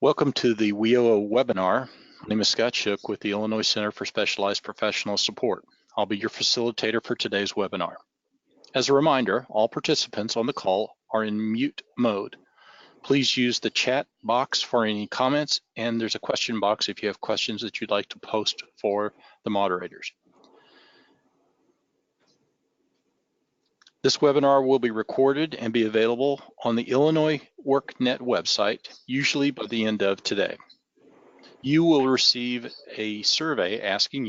Welcome to the WIOA webinar. My name is Scott Shook with the Illinois Center for Specialized Professional Support. I'll be your facilitator for today's webinar. As a reminder, all participants on the call are in mute mode. Please use the chat box for any comments, and there's a question box if you have questions that you'd like to post for the moderators. This webinar will be recorded and be available on the Illinois WorkNet website, usually by the end of today. You will receive a survey asking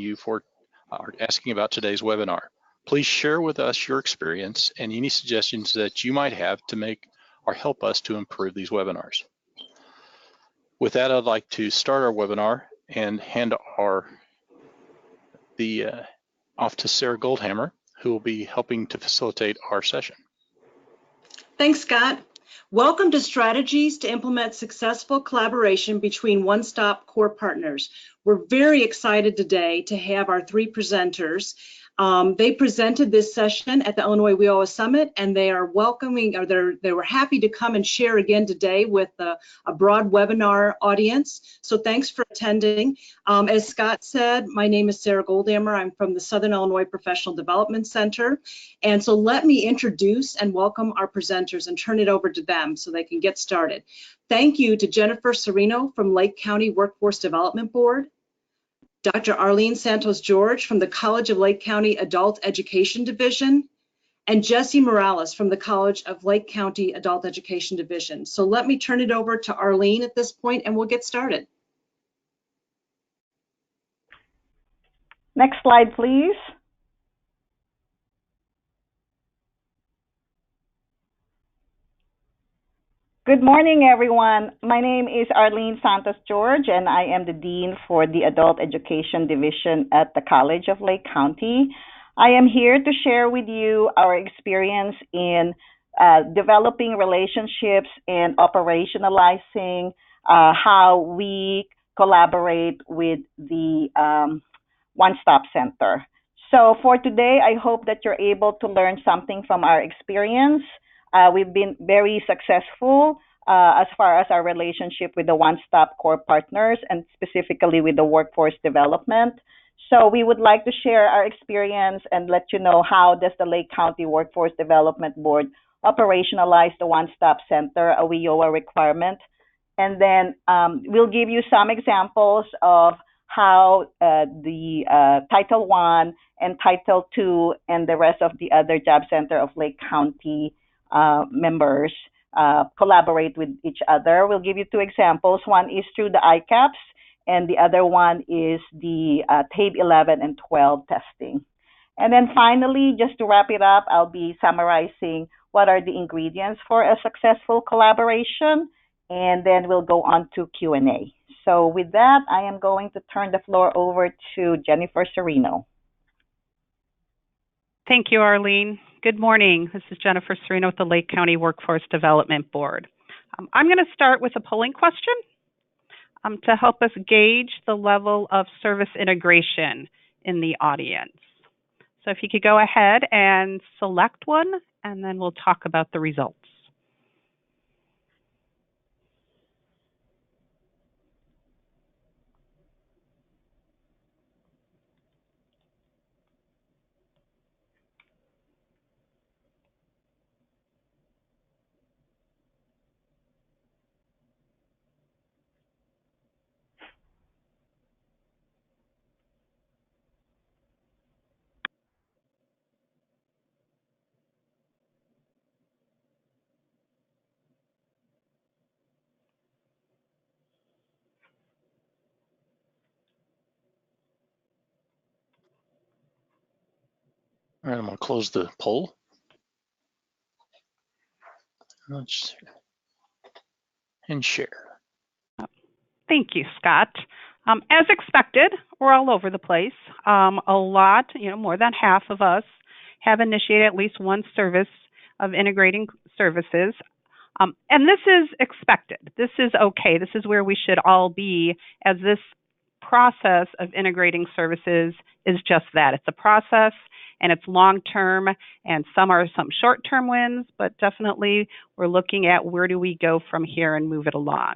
about today's webinar. Please share with us your experience and any suggestions that you might have to make or help us to improve these webinars. With that, I'd like to start our webinar and hand off to Sarah Goldhammer, who will be helping to facilitate our session. Thanks, Scott. Welcome to Strategies to Implement Successful Collaboration Between One-Stop Core Partners. We're very excited today to have our three presenters. They presented this session at the Illinois WIOA Summit, and they are welcoming, or they were happy to come and share again today with a broad webinar audience. So thanks for attending. As Scott said, my name is Sarah Goldhammer. I'm from the Southern Illinois Professional Development Center. And so let me introduce and welcome our presenters and turn it over to them so they can get started. Thank you to Jennifer Serino from Lake County Workforce Development Board, Dr. Arlene Santos-George from the College of Lake County Adult Education Division, and Jesse Morales from the College of Lake County Adult Education Division. So let me turn it over to Arlene at this point and we'll get started. Next slide, please. Good morning, everyone. My name is Arlene Santos-George, and I am the Dean for the Adult Education Division at the College of Lake County. I am here to share with you our experience in developing relationships and operationalizing how we collaborate with the One-Stop Center. So for today, I hope that you're able to learn something from our experience. We've been very successful as far as our relationship with the One-Stop Core Partners and specifically with the workforce development. So we would like to share our experience and let you know how does the Lake County Workforce Development Board operationalize the One-Stop Center, a WIOA requirement. And then we'll give you some examples of how the Title I and Title II and the rest of the other Job Center of Lake County members collaborate with each other. We'll give you two examples. One is through the ICAPs, and the other one is the TABE 11 and 12 testing. And then finally, just to wrap it up, I'll be summarizing what are the ingredients for a successful collaboration, and then we'll go on to Q&A. So with that, I am going to turn the floor over to Jennifer Serino. Thank you, Arlene. Good morning. This is Jennifer Serino with the Lake County Workforce Development Board. I'm going to start with a polling question to help us gauge the level of service integration in the audience. So if you could go ahead and select one, and then we'll talk about the results. All right, I'm going to close the poll. And share. Thank you, Scott. As expected, we're all over the place. A lot, more than half of us have initiated at least one service of integrating services. And this is expected. This is okay. This is where we should all be, as this process of integrating services is just that. It's a process, and it's long-term, and some are some short-term wins, but definitely we're looking at where do we go from here and move it along.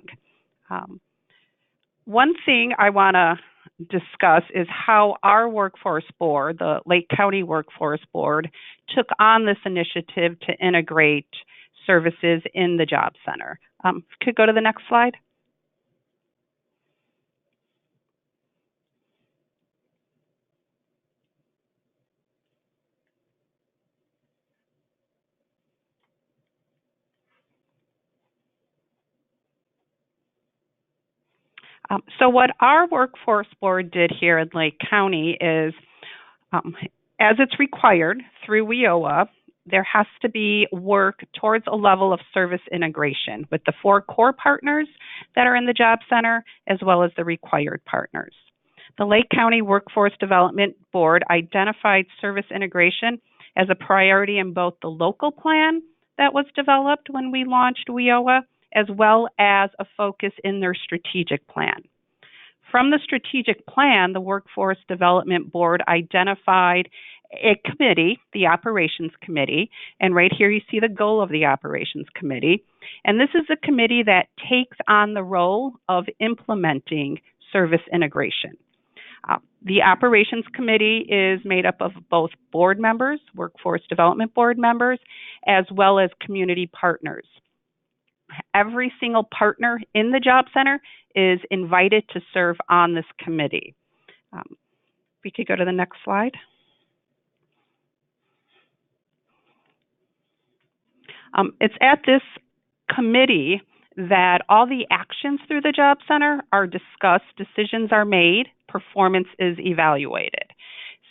One thing I want to discuss is how our workforce board, the Lake County Workforce Board, took on this initiative to integrate services in the Job Center. Could go to the next slide. So what our workforce board did here in Lake County is, as it's required through WIOA, there has to be work towards a level of service integration with the 4 core partners that are in the Job Center, as well as the required partners. The Lake County Workforce Development Board identified service integration as a priority in both the local plan that was developed when we launched WIOA, as well as a focus in their strategic plan. From the strategic plan, the Workforce Development Board identified a committee, the Operations Committee, and right here you see the goal of the Operations Committee. And this is a committee that takes on the role of implementing service integration. The Operations Committee is made up of both board members, Workforce Development Board members, as well as community partners. Every single partner in the Job Center is invited to serve on this committee. We could go to the next slide. It's at this committee that all the actions through the Job Center are discussed, decisions are made, performance is evaluated.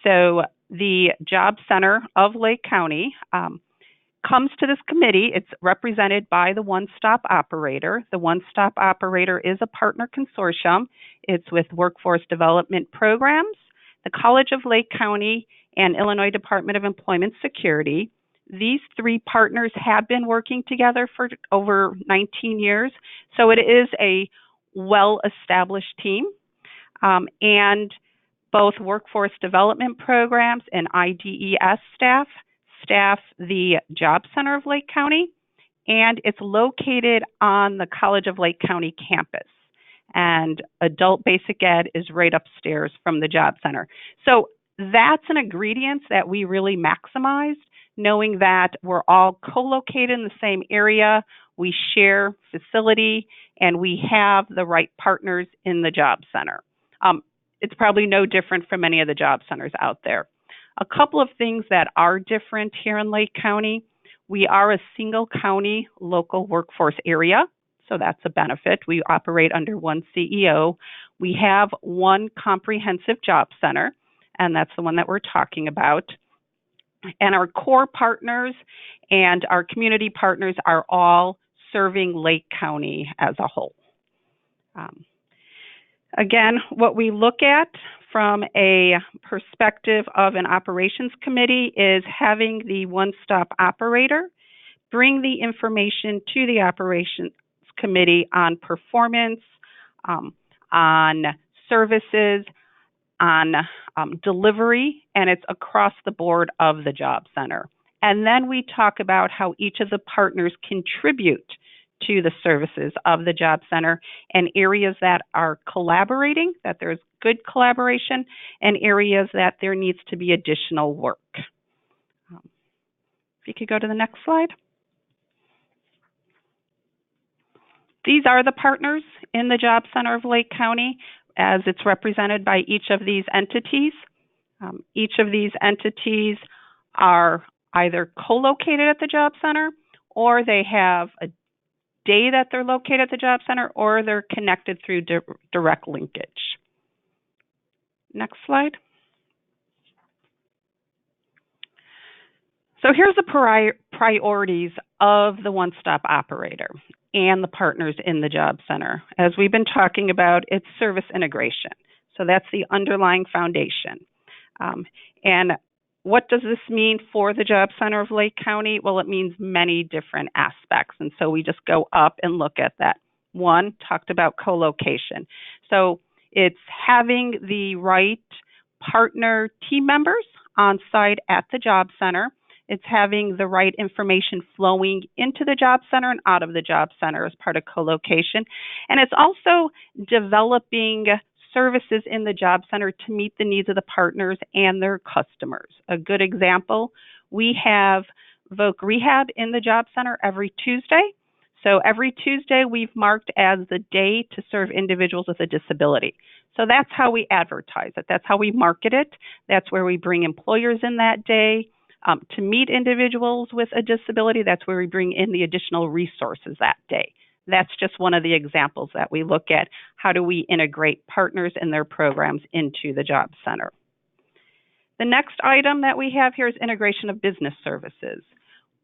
So the Job Center of Lake County comes to this committee. It's represented by the one-stop operator. The one-stop operator is a partner consortium. It's with Workforce Development Programs, the College of Lake County, and Illinois Department of Employment Security. These 3 partners have been working together for over 19 years, so it is a well-established team. And both Workforce Development Programs and IDES staff the Job Center of Lake County, and it's located on the College of Lake County campus. And Adult Basic Ed is right upstairs from the Job Center. So that's an ingredient that we really maximized, knowing that we're all co-located in the same area, we share facility, and we have the right partners in the Job Center. It's probably no different from any of the job centers out there. A couple of things that are different here in Lake County: we are a single county local workforce area, so that's a benefit. We operate under one CEO. We have one comprehensive job center, and that's the one that we're talking about. And our core partners and our community partners are all serving Lake County as a whole. Again, what we look at from a perspective of an operations committee is having the one-stop operator bring the information to the operations committee on performance, on services, on delivery, and it's across the board of the job center. And then we talk about how each of the partners contribute to the services of the job center, and areas that are collaborating, that there's good collaboration, and areas that there needs to be additional work. If you could go to the next slide. These are the partners in the Job Center of Lake County as it's represented by each of these entities. Each of these entities are either co-located at the Job Center, or they have a day that they're located at the Job Center, or they're connected through direct linkage. Next slide. So here's the priorities of the one-stop operator and the partners in the job center. As we've been talking about, it's service integration. So that's the underlying foundation. And what does this mean for the Job Center of Lake County? Well, it means many different aspects. And so we just go up and look at that. One, talked about co-location. So it's having the right partner team members on site at the job center. It's having the right information flowing into the job center and out of the job center as part of co-location. And it's also developing services in the job center to meet the needs of the partners and their customers. A good example, we have Voc Rehab in the job center every Tuesday. So every Tuesday we've marked as the day to serve individuals with a disability. So that's how we advertise it. That's how we market it. That's where we bring employers in that day to meet individuals with a disability. That's where we bring in the additional resources that day. That's just one of the examples that we look at. How do we integrate partners and their programs into the job center? The next item that we have here is integration of business services.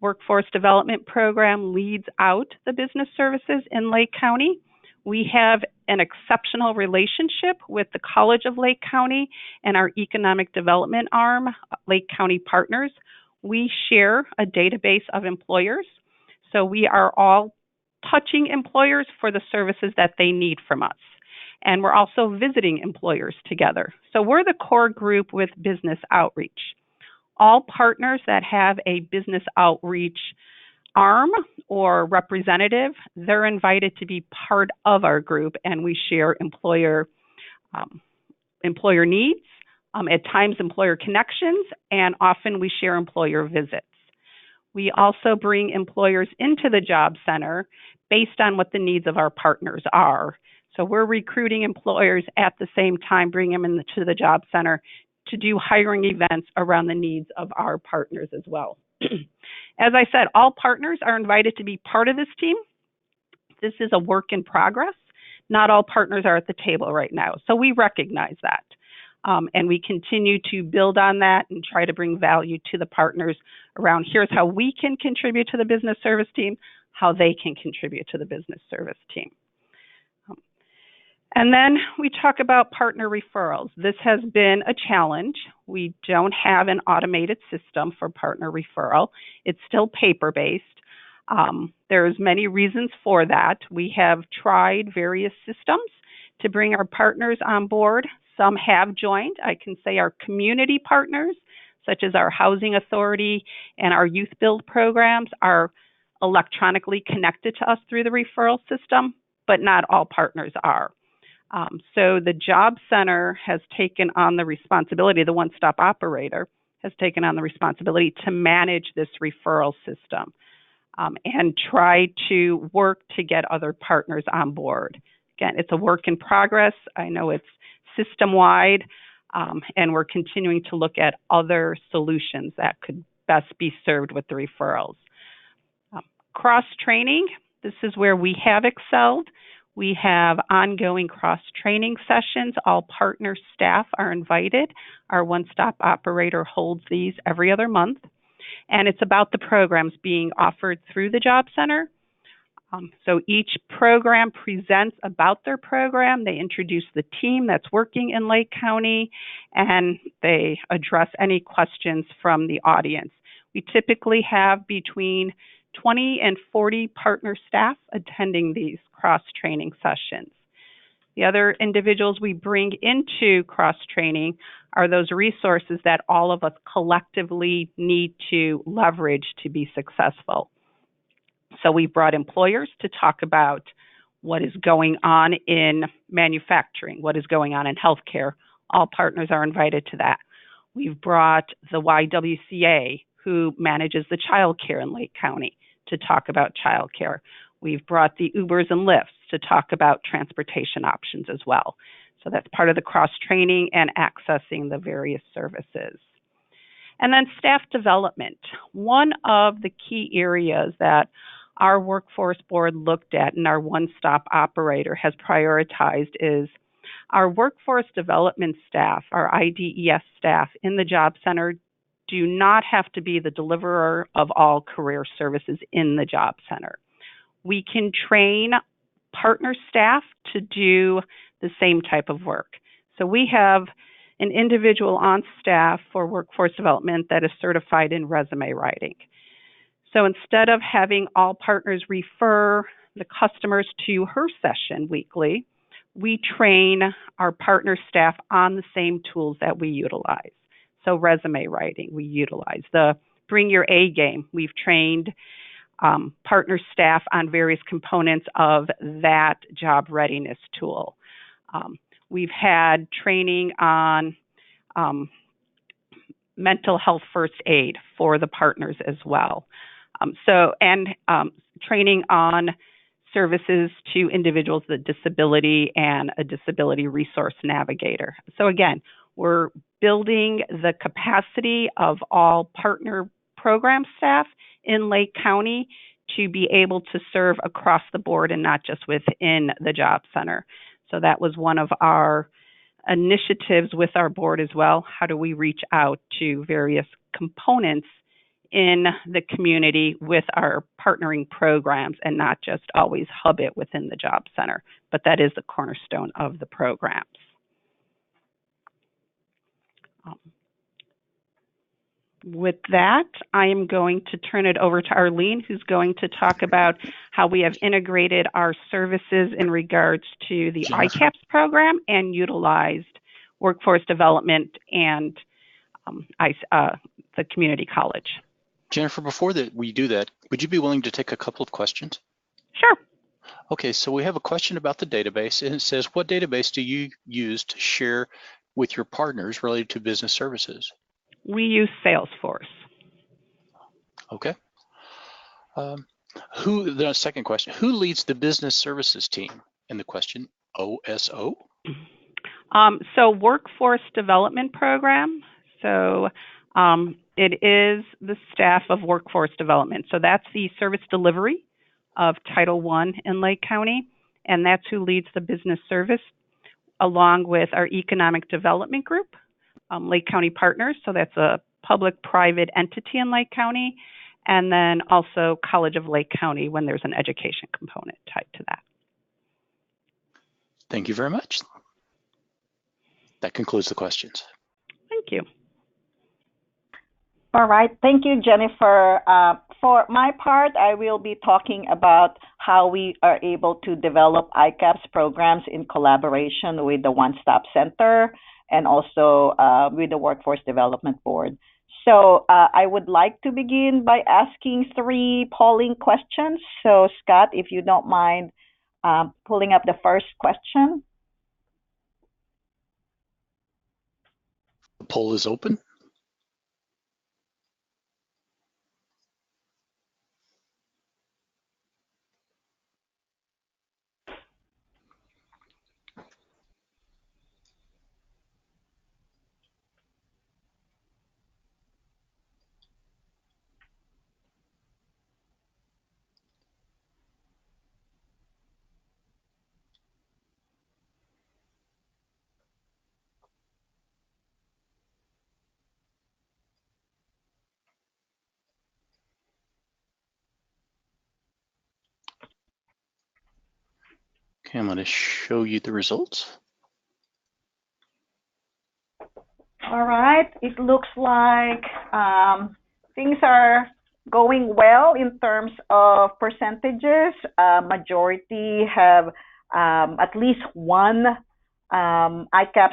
Workforce Development Program leads out the business services in Lake County. We have an exceptional relationship with the College of Lake County and our economic development arm, Lake County Partners. We share a database of employers, so we are all touching employers for the services that they need from us. And we're also visiting employers together. So we're the core group with business outreach. All partners that have a business outreach arm or representative, they're invited to be part of our group, and we share employer needs, at times employer connections, and often we share employer visits. We also bring employers into the job center based on what the needs of our partners are. So we're recruiting employers at the same time, bring them into the job center to do hiring events around the needs of our partners as well. As I said, all partners are invited to be part of this team. This is a work in progress. Not all partners are at the table right now, so we recognize that. And we continue to build on that and try to bring value to the partners around here's how we can contribute to the business service team, how they can contribute to the business service team. And then we talk about partner referrals. This has been a challenge. We don't have an automated system for partner referral. It's still paper-based. There's many reasons for that. We have tried various systems to bring our partners on board. Some have joined. I can say our community partners, such as our housing authority and our youth build programs, are electronically connected to us through the referral system, but not all partners are. So the job center has taken on the responsibility, the one-stop operator has taken on the responsibility to manage this referral system and try to work to get other partners on board. Again, it's a work in progress. I know it's system-wide, and we're continuing to look at other solutions that could best be served with the referrals. Cross-training, this is where we have excelled. We have ongoing cross-training sessions. All partner staff are invited. Our one-stop operator holds these every other month. And it's about the programs being offered through the job center. So each program presents about their program. They introduce the team that's working in Lake County, and they address any questions from the audience. We typically have between 20 and 40 partner staff attending these cross-training sessions. The other individuals we bring into cross-training are those resources that all of us collectively need to leverage to be successful. So we've brought employers to talk about what is going on in manufacturing, what is going on in healthcare. All partners are invited to that. We've brought the YWCA, who manages the child care in Lake County, to talk about child care. We've brought the Ubers and Lyfts to talk about transportation options as well. So that's part of the cross-training and accessing the various services. And then staff development. One of the key areas that our workforce board looked at and our one-stop operator has prioritized is our workforce development staff, our IDES staff in the job center do not have to be the deliverer of all career services in the job center. We can train partner staff to do the same type of work. So we have an individual on staff for workforce development that is certified in resume writing. So instead of having all partners refer the customers to her session weekly, we train our partner staff on the same tools that we utilize. So resume writing, we utilize the bring your A game. We've trained partner staff on various components of that job readiness tool. We've had training on mental health first aid for the partners as well. And training on services to individuals with a disability and a disability resource navigator. So again, we're building the capacity of all partner program staff in Lake County to be able to serve across the board and not just within the job center. So that was one of our initiatives with our board as well. How do we reach out to various components in the community with our partnering programs and not just always hub it within the job center, but that is the cornerstone of the programs. With that, I am going to turn it over to Arlene, who's going to talk about how we have integrated our services in regards to the ICAPs program and utilized workforce development and the community college. Jennifer, before we do that, would you be willing to take a couple of questions? Sure. Okay, so we have a question about the database, and it says, what database do you use to share with your partners related to business services? We use Salesforce. Okay. The second question, who leads the business services team? And the question, OSO? So workforce development program. So it is the staff of workforce development. So that's the service delivery of Title I in Lake County, and that's who leads the business service, along with our economic development group, Lake County Partners. So that's a public-private entity in Lake County, and then also College of Lake County when there's an education component tied to that. Thank you very much. That concludes the questions. Thank you. All right. Thank you, Jennifer. For my part, I will be talking about how we are able to develop ICAPs programs in collaboration with the One Stop Center and also with the Workforce Development Board. So I would like to begin by asking 3 polling questions. So Scott, if you don't mind pulling up the first question. The poll is open. Okay, I'm going to show you the results. All right. It looks like things are going well in terms of percentages. Majority have at least one ICAPS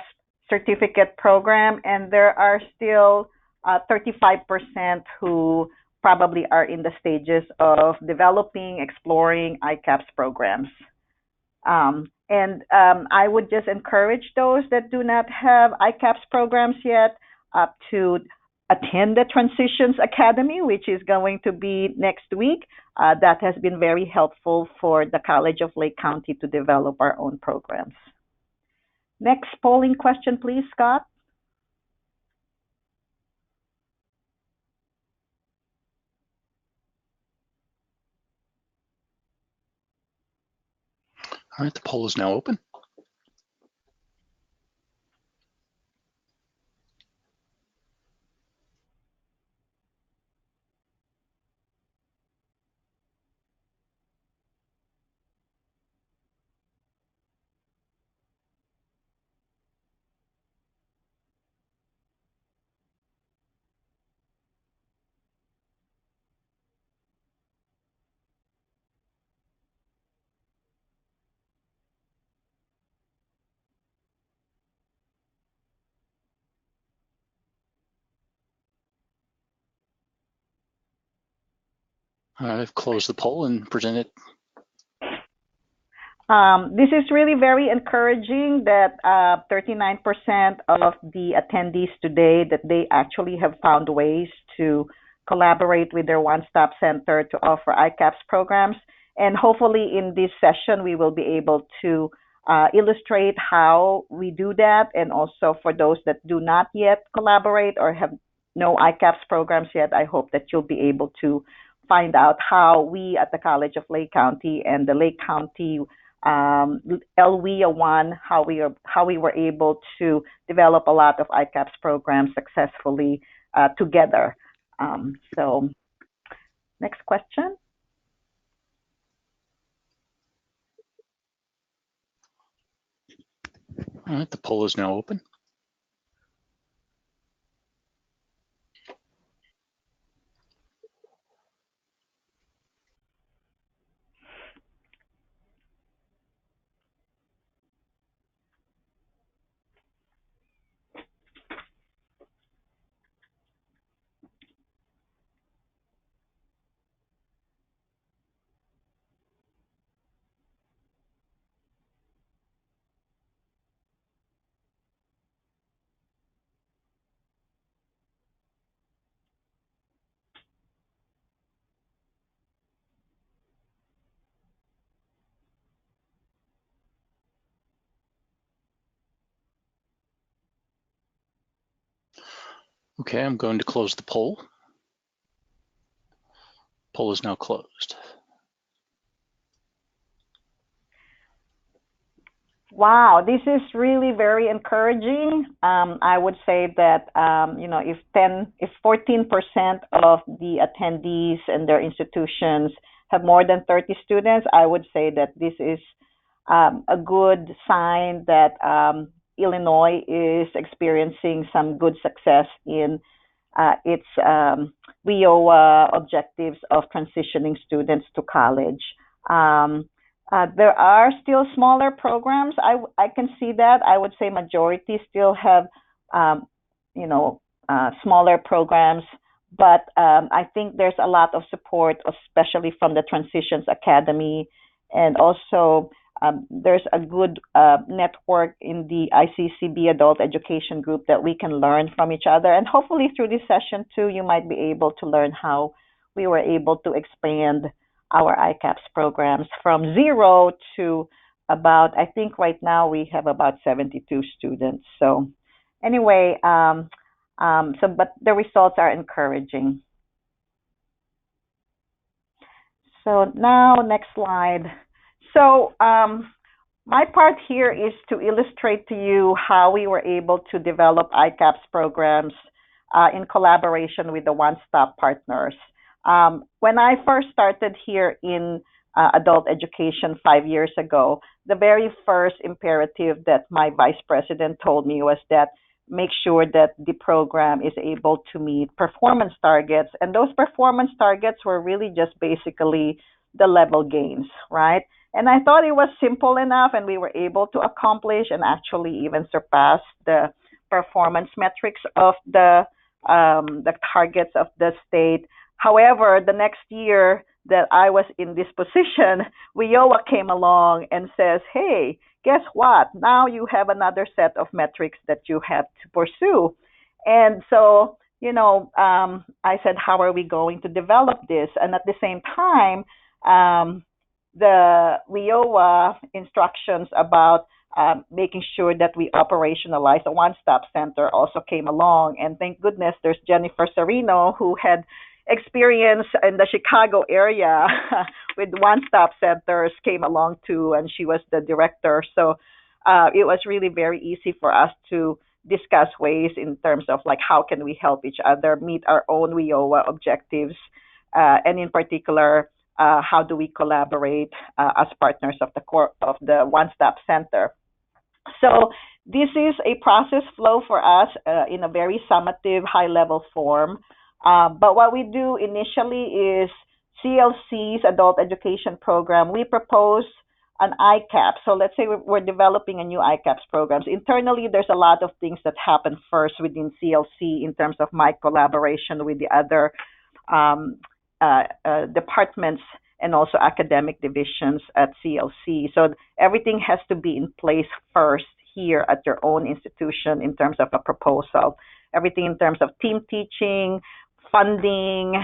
certificate program, and there are still 35% who probably are in the stages of developing, exploring ICAPS programs. I would just encourage those that do not have ICAPS programs yet to attend the Transitions Academy, which is going to be next week. That has been very helpful for the College of Lake County to develop our own programs. Next polling question, please, Scott. All right, the poll is now open. I've closed the poll and present it. This is really very encouraging that 39% of the attendees today that they actually have found ways to collaborate with their one-stop center to offer ICAPS programs. And hopefully in this session, we will be able to illustrate how we do that. And also for those that do not yet collaborate or have no ICAPS programs yet, I hope that you'll be able to find out how we at the College of Lake County and the Lake County LWIA one, how we were able to develop a lot of ICAPS programs successfully together. So next question. All right, the poll is now open. Okay, I'm going to close the poll. Poll is now closed. Wow, this is really very encouraging. I would say that if 14% of the attendees and their institutions have more than 30 students, I would say that this is a good sign that Illinois is experiencing some good success in its WIOA objectives of transitioning students to college. There are still smaller programs. I can see that. I would say majority still have, smaller programs, but I think there's a lot of support, especially from the Transitions Academy, and also there's a good network in the ICCB Adult Education Group that we can learn from each other. And hopefully through this session too, you might be able to learn how we were able to expand our ICAPS programs from 0 to about, I think right now we have about 72 students. So anyway, but the results are encouraging. So now next slide. So my part here is to illustrate to you how we were able to develop ICAPS programs in collaboration with the one-stop partners. When I first started here in adult education 5 years ago, the very first imperative that my vice president told me was that make sure that the program is able to meet performance targets. And those performance targets were really just basically the level gains, right? And I thought it was simple enough, and we were able to accomplish and actually even surpass the performance metrics of the targets of the state. However, the next year that I was in this position, WIOA came along and says, hey, guess what? Now you have another set of metrics that you have to pursue. And so, I said, how are we going to develop this? And at the same time, the WIOA instructions about making sure that we operationalize a one-stop center also came along. And thank goodness there's Jennifer Serino, who had experience in the Chicago area with one-stop centers, came along too, and she was the director. So it was really very easy for us to discuss ways in terms of like how can we help each other meet our own WIOA objectives, and in particular, how do we collaborate as partners of the one-stop center. So this is a process flow for us in a very summative, high-level form. But what we do initially is CLC's adult education program. We propose an ICAP. So let's say we're developing a new ICAPS programs. Internally, there's a lot of things that happen first within CLC in terms of my collaboration with the other departments and also academic divisions at CLC. So everything has to be in place first here at your own institution in terms of a proposal. Everything in terms of team teaching, funding,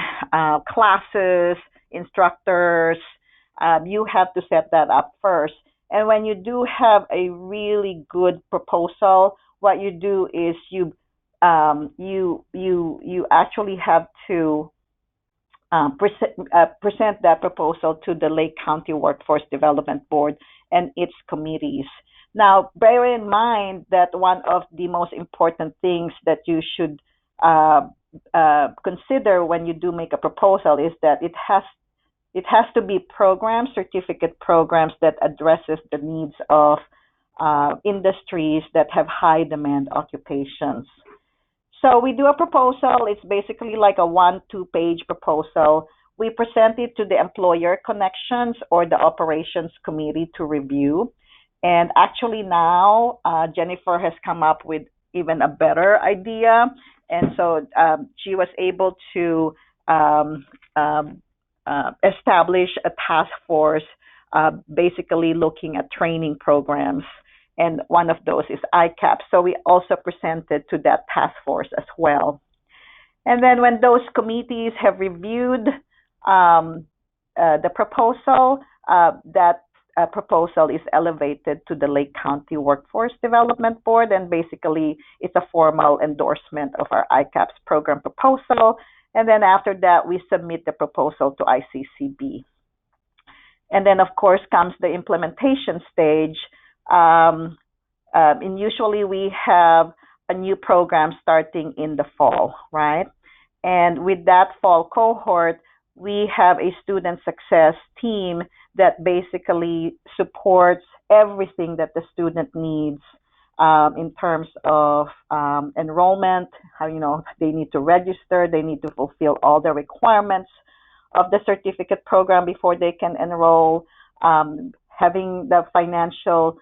classes, instructors, you have to set that up first. And when you do have a really good proposal, what you do is you actually have to present that proposal to the Lake County Workforce Development Board and its committees. Now, bear in mind that one of the most important things that you should consider when you do make a proposal is that it has to be programs, certificate programs that addresses the needs of industries that have high demand occupations. So we do a proposal. It's basically like a 1-2 page proposal. We present it to the employer connections or the operations committee to review. And actually now Jennifer has come up with even a better idea. And so she was able to establish a task force basically looking at training programs. And one of those is ICAPs. So we also presented to that task force as well. And then when those committees have reviewed the proposal, that proposal is elevated to the Lake County Workforce Development Board, and basically it's a formal endorsement of our ICAPs program proposal. And then after that, we submit the proposal to ICCB. And then, of course, comes the implementation stage. And usually we have a new program starting in the fall, right? And with that fall cohort, we have a student success team that basically supports everything that the student needs in terms of enrollment, how, they need to register, they need to fulfill all the requirements of the certificate program before they can enroll, having the financial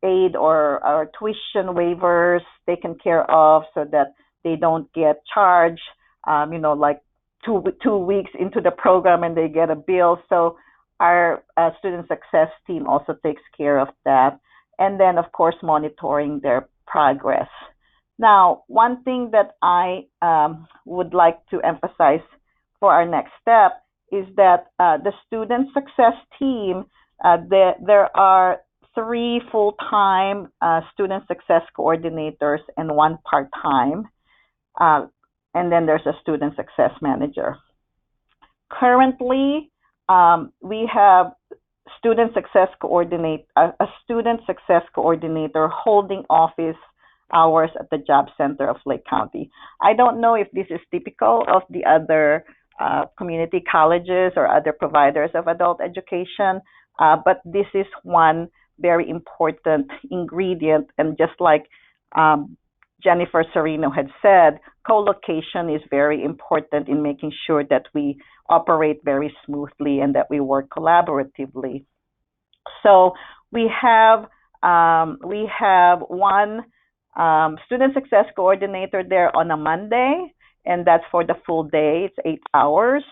aid or tuition waivers taken care of so that they don't get charged, like two weeks into the program and they get a bill. So our student success team also takes care of that. And then, of course, monitoring their progress. Now, one thing that I would like to emphasize for our next step is that the student success team, there are 3 full-time student success coordinators and 1 part-time. And then there's a student success manager. Currently, we have a student success coordinator holding office hours at the Job Center of Lake County. I don't know if this is typical of the other community colleges or other providers of adult education, but this is one very important ingredient. And just like Jennifer Serino had said, co-location is very important in making sure that we operate very smoothly and that we work collaboratively. So we have one student success coordinator there on a Monday, and that's for the full day. It's 8 hours.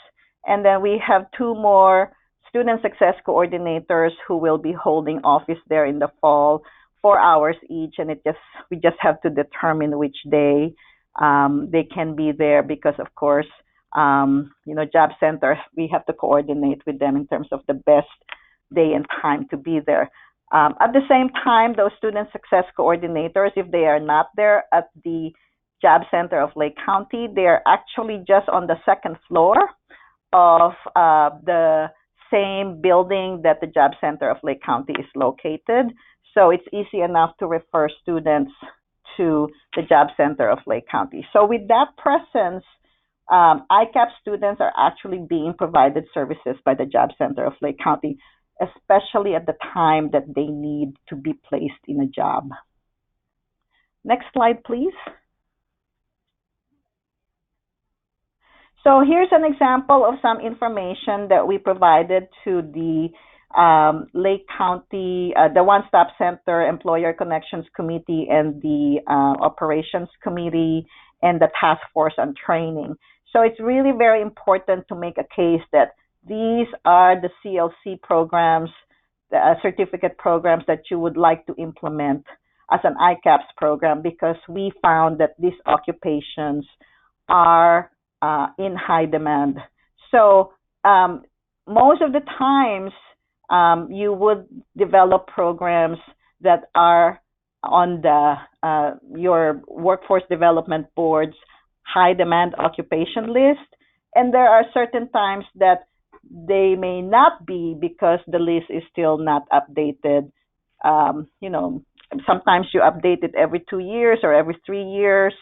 And then we have 2 more student success coordinators who will be holding office there in the fall, 4 hours each, and we just have to determine which day they can be there because, of course, Job Center, we have to coordinate with them in terms of the best day and time to be there. At the same time, those student success coordinators, if they are not there at the Job Center of Lake County, they are actually just on the 2nd floor of the same building that the Job Center of Lake County is located. So it's easy enough to refer students to the Job Center of Lake County. So with that presence, ICAP students are actually being provided services by the Job Center of Lake County, especially at the time that they need to be placed in a job. Next slide, please. So here's an example of some information that we provided to the Lake County, the One-Stop Center Employer Connections Committee and the Operations Committee and the Task Force on Training. So it's really very important to make a case that these are the CLC programs, the certificate programs that you would like to implement as an ICAPS program, because we found that these occupations are in high demand. So most of the times you would develop programs that are on the your workforce development board's high demand occupation list, and there are certain times that they may not be because the list is still not updated. You know, sometimes you update it every 2 years or every 3 years,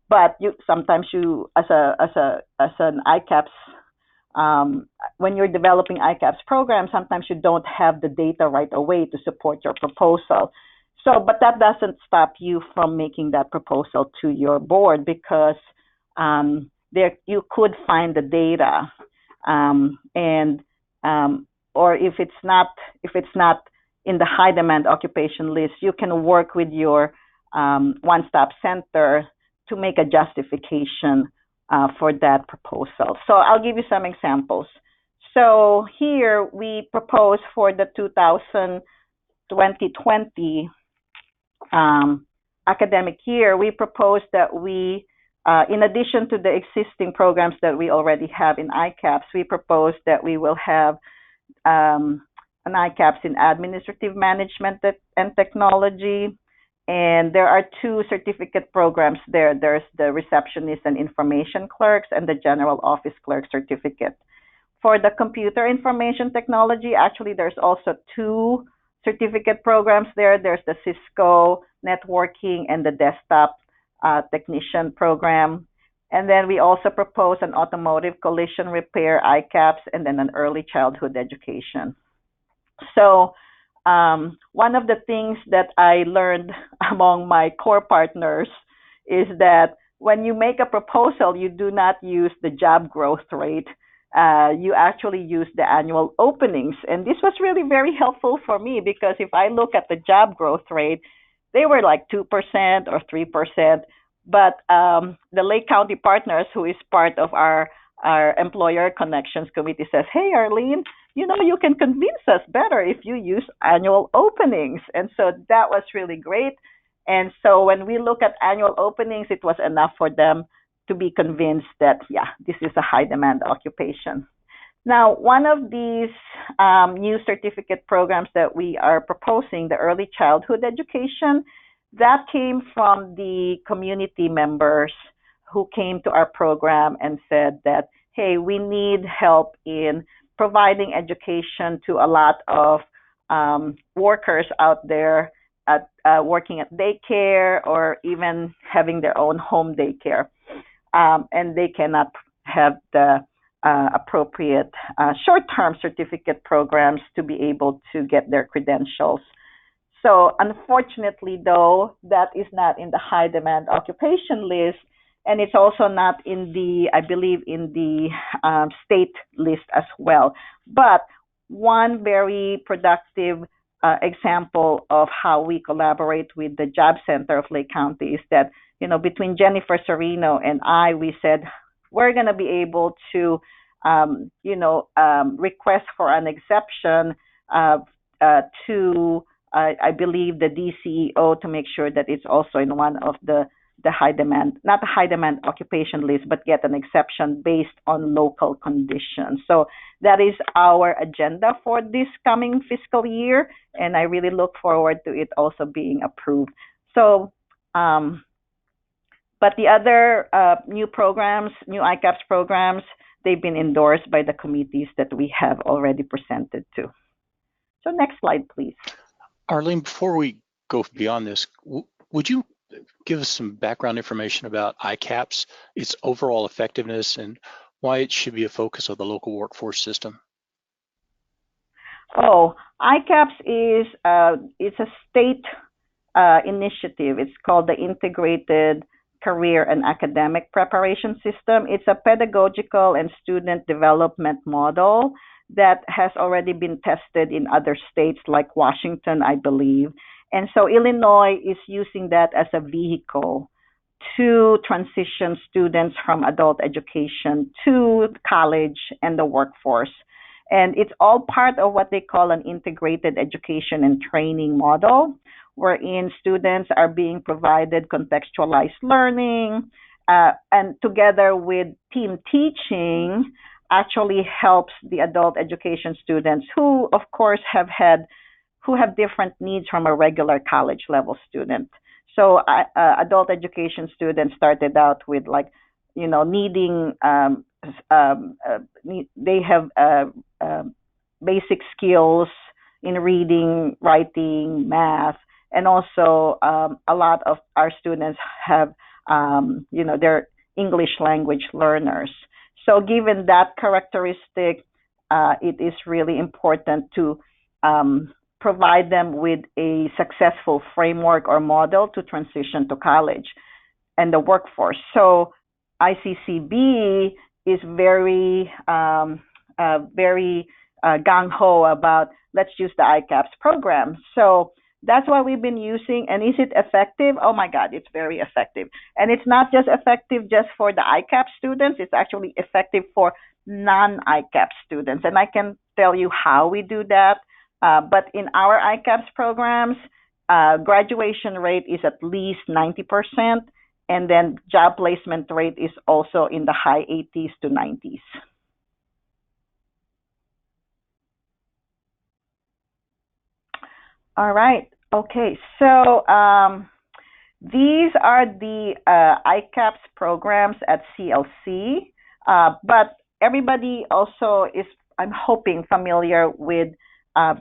but you sometimes you as an ICAPS when you're developing ICAPS programs, sometimes you don't have the data right away to support your proposal. So, but that doesn't stop you from making that proposal to your board, because there you could find the data, and or if it's not in the high demand occupation list, you can work with your one-stop center to make a justification for that proposal. So I'll give you some examples. So here we propose for the 2020 academic year, we propose that we, in addition to the existing programs that we already have in ICAPS, we propose that we will have an ICAPS in administrative management and technology. And there are 2 certificate programs there. There's the receptionist and information clerks and the general office clerk certificate. For the computer information technology, actually there's also 2 certificate programs there. There's the Cisco networking and the desktop technician program. And then we also propose an automotive collision repair ICAPS, and then an early childhood education. So one of the things that I learned among my core partners is that when you make a proposal, you do not use the job growth rate. You actually use the annual openings. And this was really very helpful for me, because if I look at the job growth rate, they were like 2% or 3%. But the Lake County Partners, who is part of our Employer Connections Committee, says, hey, Arlene, you know, you can convince us better if you use annual openings. And so that was really great. And so when we look at annual openings, it was enough for them to be convinced that, yeah, this is a high demand occupation. Now, one of these new certificate programs that we are proposing, the early childhood education, that came from the community members who came to our program and said that, hey, we need help in providing education to a lot of workers out there at working at daycare or even having their own home daycare. And they cannot have the appropriate short-term certificate programs to be able to get their credentials. So unfortunately, though, that is not in the high demand occupation list, and it's also not in the, I believe, in the state list as well. But one very productive example of how we collaborate with the Job Center of Lake County is that, you know, between Jennifer Serino and I, we said we're going to be able to, request for an exception to, I believe, the DCEO to make sure that it's also in one of the high demand, not the high demand occupation list, but get an exception based on local conditions. So that is our agenda for this coming fiscal year, and I really look forward to it also being approved. So, but the other new programs, new ICAPS programs, they've been endorsed by the committees that we have already presented to. So next slide, please. Arlene, before we go beyond this, would you give us some background information about ICAPs, its overall effectiveness, and why it should be a focus of the local workforce system? Oh, ICAPs is it's a state initiative. It's called the Integrated Career and Academic Preparation System. It's a pedagogical and student development model that has already been tested in other states like Washington, I believe. And so Illinois is using that as a vehicle to transition students from adult education to college and the workforce. And it's all part of what they call an integrated education and training model, wherein students are being provided contextualized learning, and together with team teaching, actually helps the adult education students who, of course, who have different needs from a regular college level student. So adult education students started out with needing they have basic skills in reading, writing, math, and also a lot of our students have they're English language learners. So given that characteristic, it is really important to provide them with a successful framework or model to transition to college and the workforce. So ICCB is very gung ho about let's use the ICAPs program. So that's what we've been using. And is it effective? Oh my God, it's very effective. And it's not just effective just for the ICAP students, it's actually effective for non-ICAP students. And I can tell you how we do that. But in our ICAPs programs, graduation rate is at least 90%, and then job placement rate is also in the high 80s to 90s. All right. Okay. So these are the ICAPs programs at CLC, but everybody also is, I'm hoping, familiar with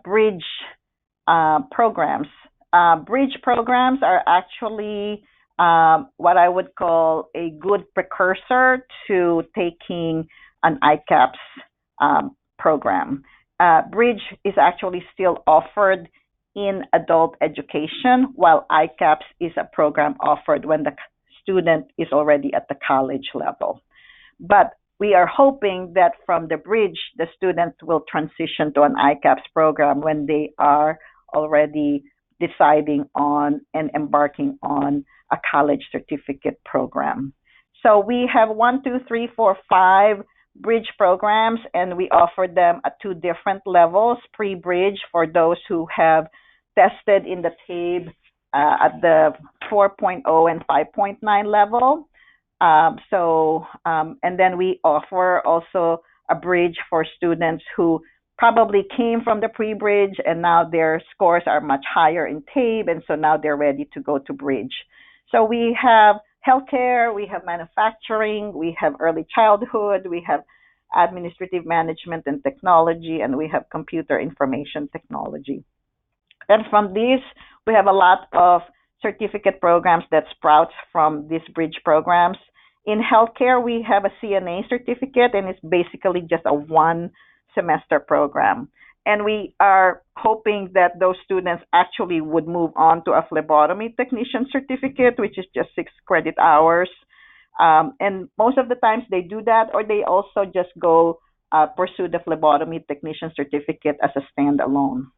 bridge programs. Bridge programs are actually what I would call a good precursor to taking an ICAPs program. Bridge is actually still offered in adult education, while ICAPs is a program offered when the student is already at the college level. But we are hoping that from the bridge, the students will transition to an ICAPs program when they are already deciding on and embarking on a college certificate program. So we have 5 bridge programs, and we offer them at 2 different levels. Pre-bridge for those who have tested in the TABE at the 4.0 and 5.9 level. And then we offer also a bridge for students who probably came from the pre-bridge and now their scores are much higher in TABE, and so now they're ready to go to bridge. So we have healthcare, we have manufacturing, we have early childhood, we have administrative management and technology, and we have computer information technology. And from this, we have a lot of certificate programs that sprouts from these bridge programs. In healthcare, we have a CNA certificate, and it's basically just a 1-semester program. And we are hoping that those students actually would move on to a phlebotomy technician certificate, which is just 6 credit hours. And most of the times they do that, or they also just go pursue the phlebotomy technician certificate as a standalone.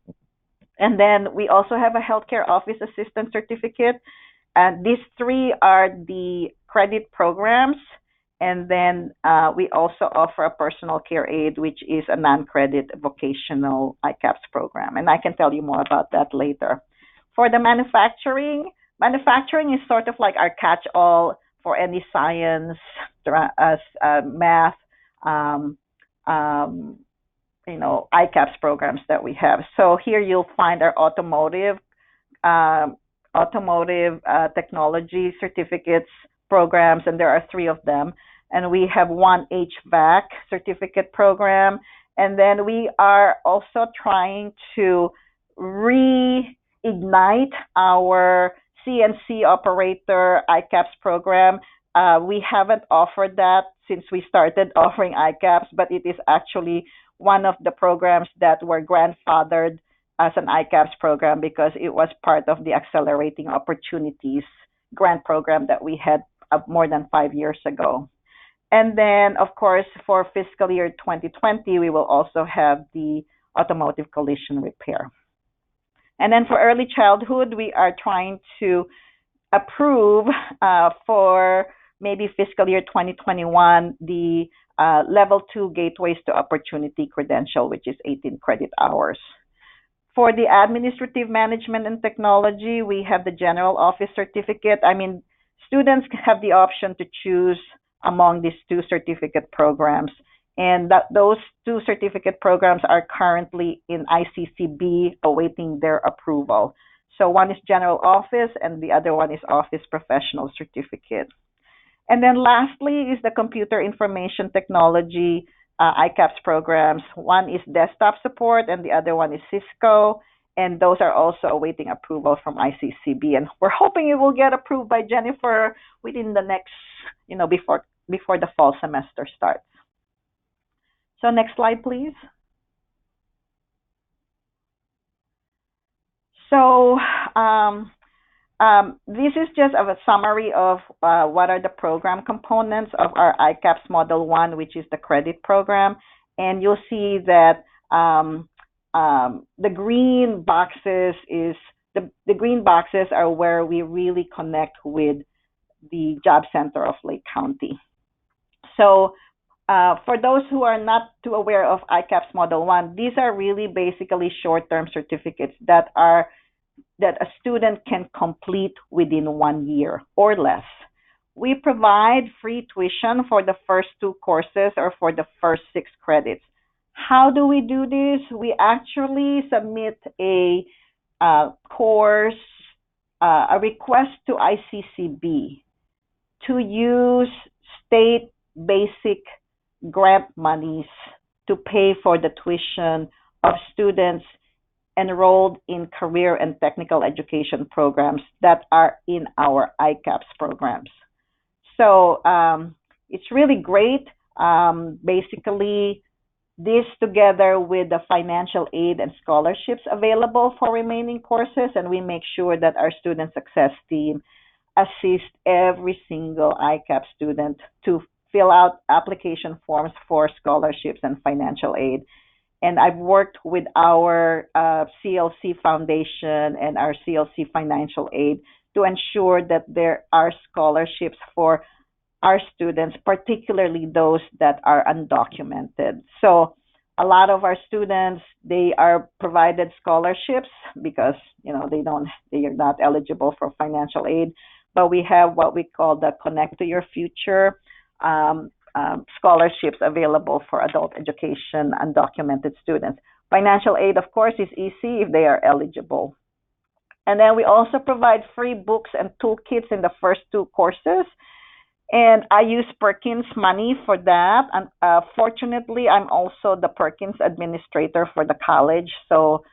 And then we also have a healthcare office assistant certificate. And these 3 are the credit programs. And then we also offer a personal care aide, which is a non-credit vocational ICAPs program. And I can tell you more about that later. For the manufacturing is sort of like our catch-all for any science, math, ICAPs programs that we have. So here you'll find our automotive technology certificates programs, and there are 3 of them. And we have 1 HVAC certificate program. And then we are also trying to reignite our CNC operator ICAPs program. We haven't offered that since we started offering ICAPs, but it is actually one of the programs that were grandfathered as an ICAPs program because it was part of the Accelerating Opportunities grant program that we had more than 5 years ago. And then, of course, for fiscal year 2020, we will also have the automotive collision repair. And then for early childhood, we are trying to approve for maybe fiscal year 2021 the level 2 Gateways to Opportunity credential, which is 18 credit hours. For the administrative management and technology, we have the general office certificate. I mean, students have the option to choose among these two certificate programs. And those two certificate programs are currently in ICCB awaiting their approval. So one is general office and the other one is office professional certificate. And then lastly is the computer information technology ICAPs programs. One is desktop support and the other one is Cisco. And those are also awaiting approval from ICCB. And we're hoping it will get approved by Jennifer within the next, before the fall semester starts. So next slide, please. So this is just a summary of what are the program components of our ICAPs Model 1, which is the credit program. And you'll see that the green boxes the green boxes are where we really connect with the Job Center of Lake County. So for those who are not too aware of ICAPs Model 1, these are really basically short-term certificates that a student can complete within 1 year or less. We provide free tuition for the first 2 courses or for the first 6 credits. How do we do this? We actually submit a course, a request to ICCB to use state basic grant monies to pay for the tuition of students enrolled in career and technical education programs that are in our ICAPs programs. So it's really great. Basically, this together with the financial aid and scholarships available for remaining courses, and we make sure that our student success team assist every single ICAP student to fill out application forms for scholarships and financial aid. And I've worked with our CLC Foundation and our CLC Financial Aid to ensure that there are scholarships for our students, particularly those that are undocumented. So a lot of our students, they are provided scholarships because they are not eligible for financial aid. But we have what we call the Connect to Your Future scholarships available for adult education undocumented students. Financial aid, of course, is easy if they are eligible. And then we also provide free books and toolkits in the first 2 courses. And I use Perkins money for that. And fortunately, I'm also the Perkins administrator for the college. So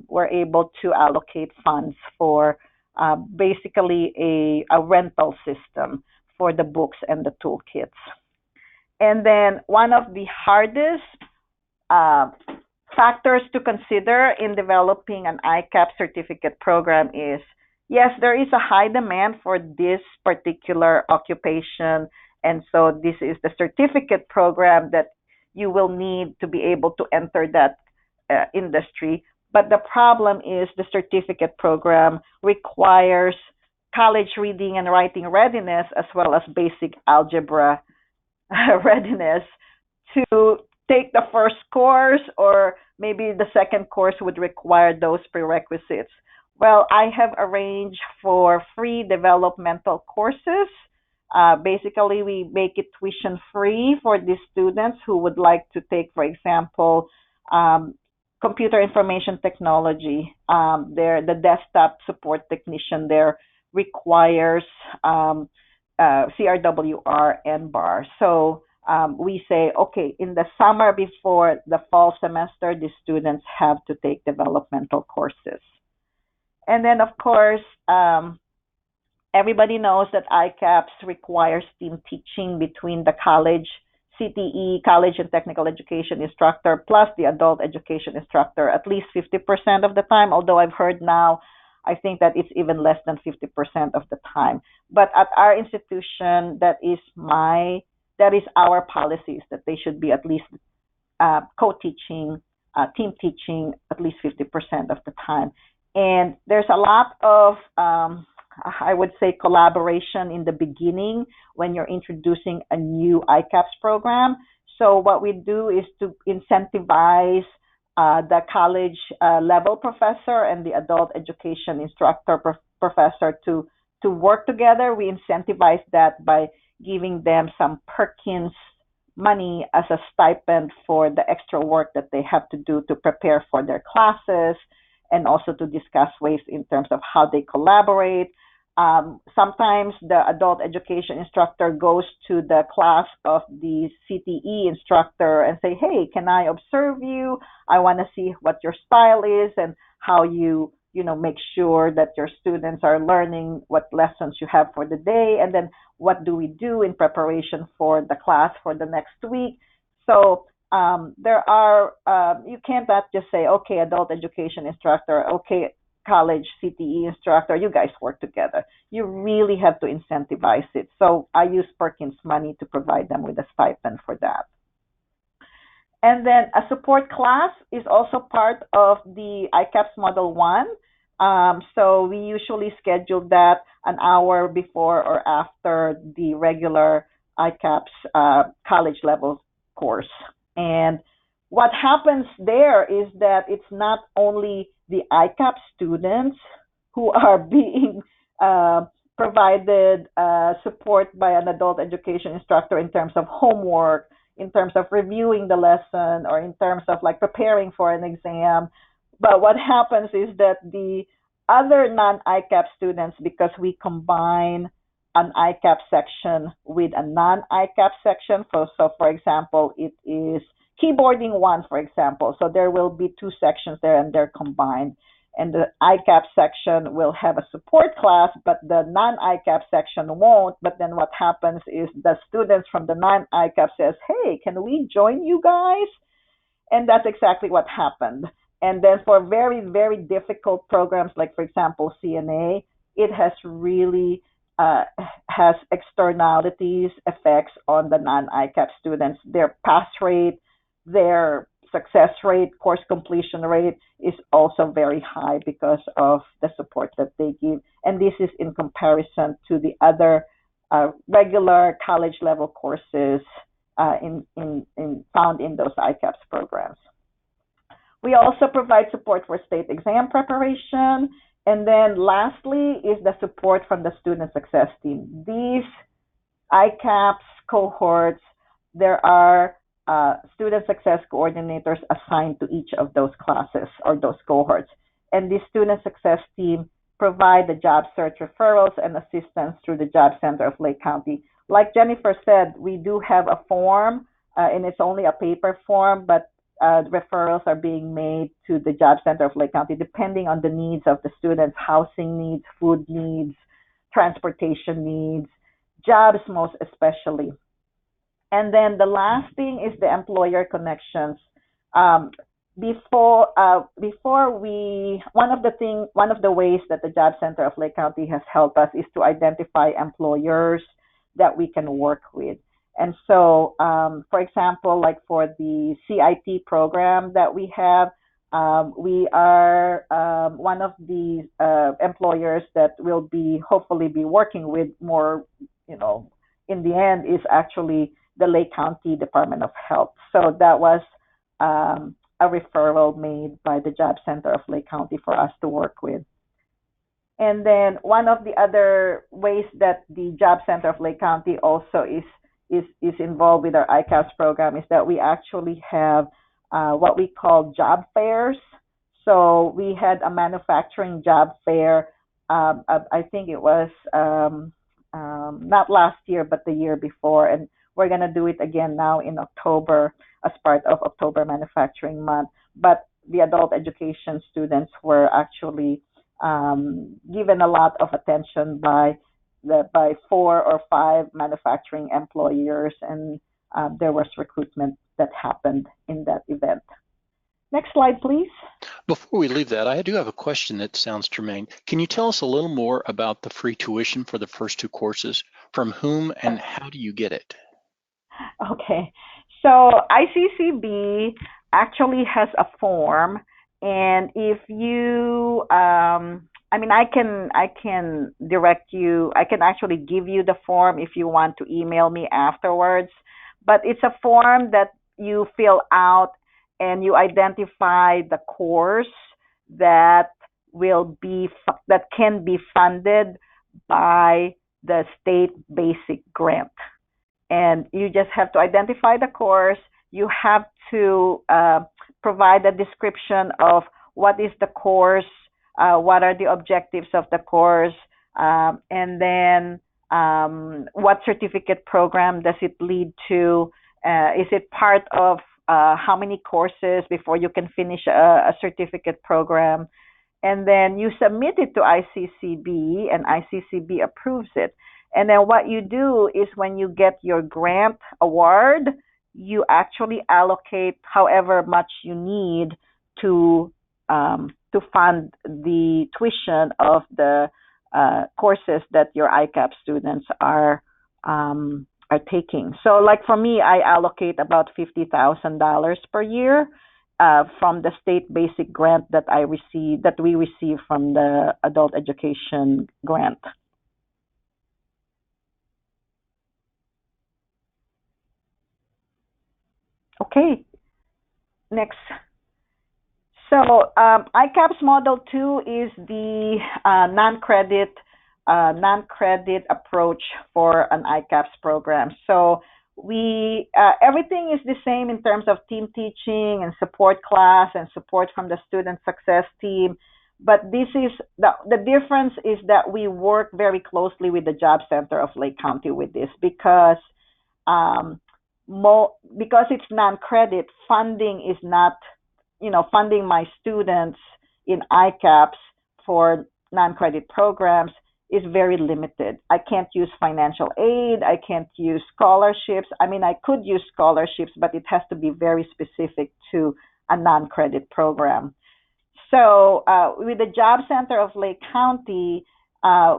we're able to allocate funds for basically a rental system for the books and the toolkits. And then one of the hardest factors to consider in developing an ICAP certificate program is, yes, there is a high demand for this particular occupation. And so this is the certificate program that you will need to be able to enter that industry. But the problem is the certificate program requires college reading and writing readiness as well as basic algebra readiness to take the first course, or maybe the second course would require those prerequisites. Well, I have arranged for free developmental courses. Basically, we make it tuition free for these students who would like to take, for example, computer information technology. The desktop support technician there requires CRWR and BAR. So we say, okay, in the summer before the fall semester, the students have to take developmental courses. And then, of course, everybody knows that ICAPs requires team teaching between the college, CTE, college and technical education instructor, plus the adult education instructor, at least 50% of the time, although I've heard now, I think that it's even less than 50% of the time. But at our institution, that is our policies, that they should be at least co-teaching, team teaching at least 50% of the time. And there's a lot of I would say, collaboration in the beginning when you're introducing a new ICAPS program. So what we do is to incentivize the college level professor and the adult education instructor professor to work together. We incentivize that by giving them some Perkins money as a stipend for the extra work that they have to do to prepare for their classes, and also to discuss ways in terms of how they collaborate. Sometimes the adult education instructor goes to the class of the CTE instructor and say, hey, can I observe you? I want to see what your style is and how you make sure that your students are learning what lessons you have for the day, and then what do we do in preparation for the class for the next week. So there are, you can't just say, okay, adult education instructor, okay, college CTE instructor, you guys work together. You really have to incentivize it. So I use Perkins money to provide them with a stipend for that. And then a support class is also part of the ICAPS Model 1. So we usually schedule that an hour before or after the regular ICAPS college level course. And what happens there is that it's not only the ICAP students who are being provided support by an adult education instructor in terms of homework, in terms of reviewing the lesson, or in terms of like preparing for an exam. But what happens is that the other non-ICAP students, because we combine an ICAP section with a non-ICAP section, so for example, it is keyboarding 1, for example. So there will be 2 sections there and they're combined. And the ICAP section will have a support class, but the non-ICAP section won't. But then what happens is the students from the non-ICAP says, hey, can we join you guys? And that's exactly what happened. And then for very, very difficult programs, like, for example, CNA, it has really has externalities, effects on the non-ICAP students. Their pass rate, their success rate, course completion rate is also very high because of the support that they give. And this is in comparison to the other regular college level courses found in those ICAPS programs. We also provide support for state exam preparation. And then lastly is the support from the student success team. These ICAPS cohorts, there are student success coordinators assigned to each of those classes or those cohorts. And the student success team provide the job search referrals and assistance through the Job Center of Lake County. Like Jennifer said, we do have a form, and it's only a paper form, but referrals are being made to the Job Center of Lake County depending on the needs of the students, housing needs, food needs, transportation needs, jobs most especially. And then the last thing is the employer connections. One of the ways that the Job Center of Lake County has helped us is to identify employers that we can work with. And so, for example, like for the CIT program that we have, we are one of the employers that will be hopefully be working with more, in the end is actually the Lake County Department of Health. So that was a referral made by the Job Center of Lake County for us to work with. And then one of the other ways that the Job Center of Lake County also is involved with our ICAPS program is that we actually have what we call job fairs. So we had a manufacturing job fair. I think it was not last year, but the year before. And we're going to do it again now in October as part of October Manufacturing Month. But the adult education students were actually given a lot of attention by 4 or 5 manufacturing employers, and there was recruitment that happened in that event. Next slide, please. Before we leave that, I do have a question that sounds germane. Can you tell us a little more about the free tuition for the first 2 courses? From whom and how do you get it? Okay, so ICCB actually has a form, and if you, I I mean, I can direct you. I can actually give you the form if you want to email me afterwards. But it's a form that you fill out and you identify the course that that can be funded by the state basic grant. And you just have to identify the course. You have to provide a description of what is the course, what are the objectives of the course, and then what certificate program does it lead to? Is it part of how many courses before you can finish a certificate program? And then you submit it to ICCB, and ICCB approves it. And then what you do is when you get your grant award, you actually allocate however much you need to fund the tuition of the courses that your ICAP students are taking. So, like for me, I allocate about $50,000 per year from the state basic grant that we receive from the adult education grant. Okay, next. So ICAPS Model 2 is the non-credit approach for an ICAPS program. So we everything is the same in terms of team teaching and support class and support from the student success team. But this is the difference is that we work very closely with the Job Center of Lake County with this because it's non-credit, funding is not, funding my students in ICAPs for non-credit programs is very limited. I can't use financial aid. I can't use scholarships. I mean, I could use scholarships, but it has to be very specific to a non-credit program. So with the Job Center of Lake County,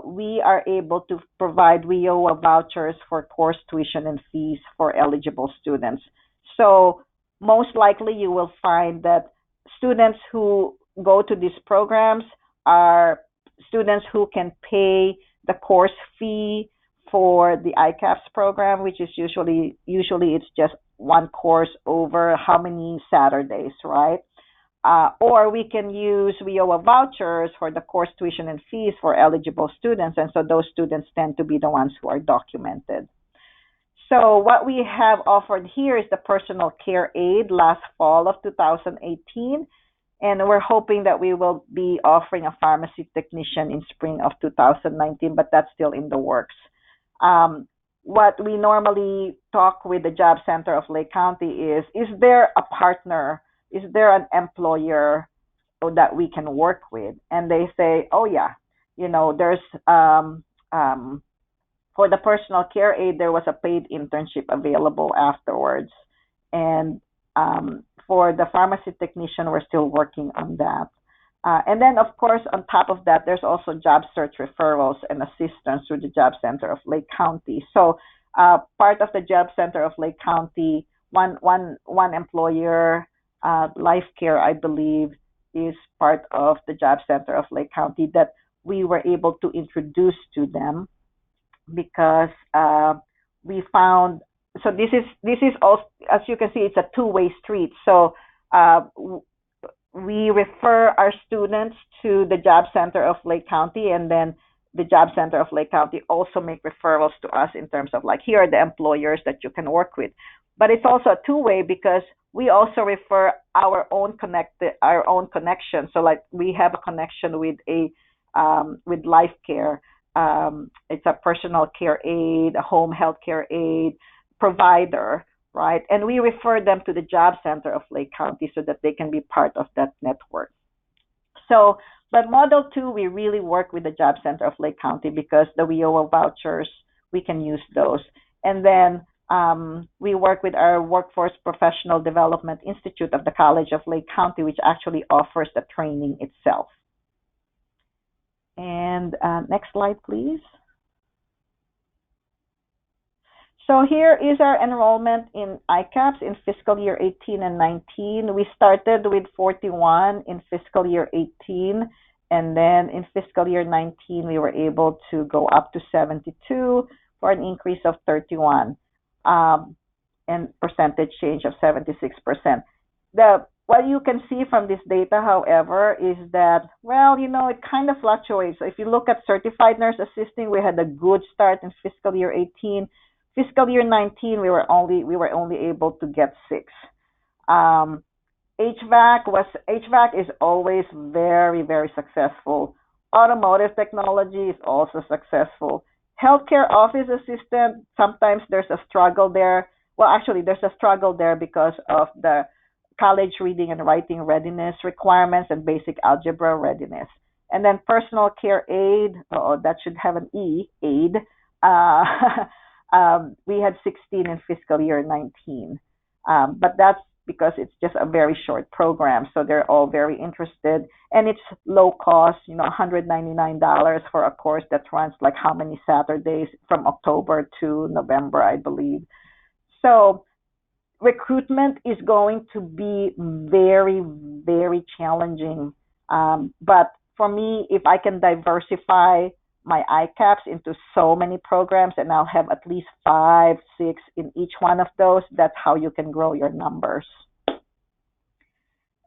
we are able to provide WIOA vouchers for course tuition and fees for eligible students. So most likely you will find that students who go to these programs are students who can pay the course fee for the ICAPS program, which is usually it's just one course over how many Saturdays, right? Or we can use WIOA vouchers for the course tuition and fees for eligible students, and so those students tend to be the ones who are documented. So what we have offered here is the personal care aid last fall of 2018, and we're hoping that we will be offering a pharmacy technician in spring of 2019, but that's still in the works. What we normally talk with the Job Center of Lake County is there a partner? Is there an employer that we can work with? And they say, oh yeah, there's for the personal care aid, there was a paid internship available afterwards. And for the pharmacy technician, we're still working on that. And then, of course, on top of that, there's also job search referrals and assistance through the Job Center of Lake County. So part of the Job Center of Lake County, one employer, Life Care, I believe, is part of the Job Center of Lake County that we were able to introduce to them because we found. So this is also, as you can see, it's a two-way street. So we refer our students to the Job Center of Lake County, and then the Job Center of Lake County also make referrals to us in terms of like, here are the employers that you can work with. But it's also a two-way because we also refer our own connection. So like we have a connection with with Life Care. It's a personal care aid, a home health care aid provider, right? And we refer them to the Job Center of Lake County so that they can be part of that network. So, but Model 2, we really work with the Job Center of Lake County because the WIOA vouchers, we can use those. And then we work with our Workforce Professional Development Institute of the College of Lake County, which actually offers the training itself. And next slide, please. So here is our enrollment in ICAPs in fiscal year 18 and 19. We started with 41 in fiscal year 18, And then in fiscal year 19, we were able to go up to 72 for an increase of 31 and percentage change of 76%. What you can see from this data, however, is that, well, it kind of fluctuates. If you look at certified nurse assisting, we had a good start in fiscal year 18. Fiscal year 19, we were only able to get 6. HVAC is always very, very successful. Automotive technology is also successful. Healthcare office assistant, sometimes there's a struggle there. Well, actually, there's a struggle there because of the college reading and writing readiness requirements and basic algebra readiness. And then personal care aid, that should have an E, aid. We had 16 in fiscal year 19. But that's because it's just a very short program. So they're all very interested. And it's low cost, $199 for a course that runs like how many Saturdays from October to November, I believe. So recruitment is going to be very, very challenging. But for me, if I can diversify my ICAPs into so many programs and I'll have at least 5, 6 in each one of those, that's how you can grow your numbers.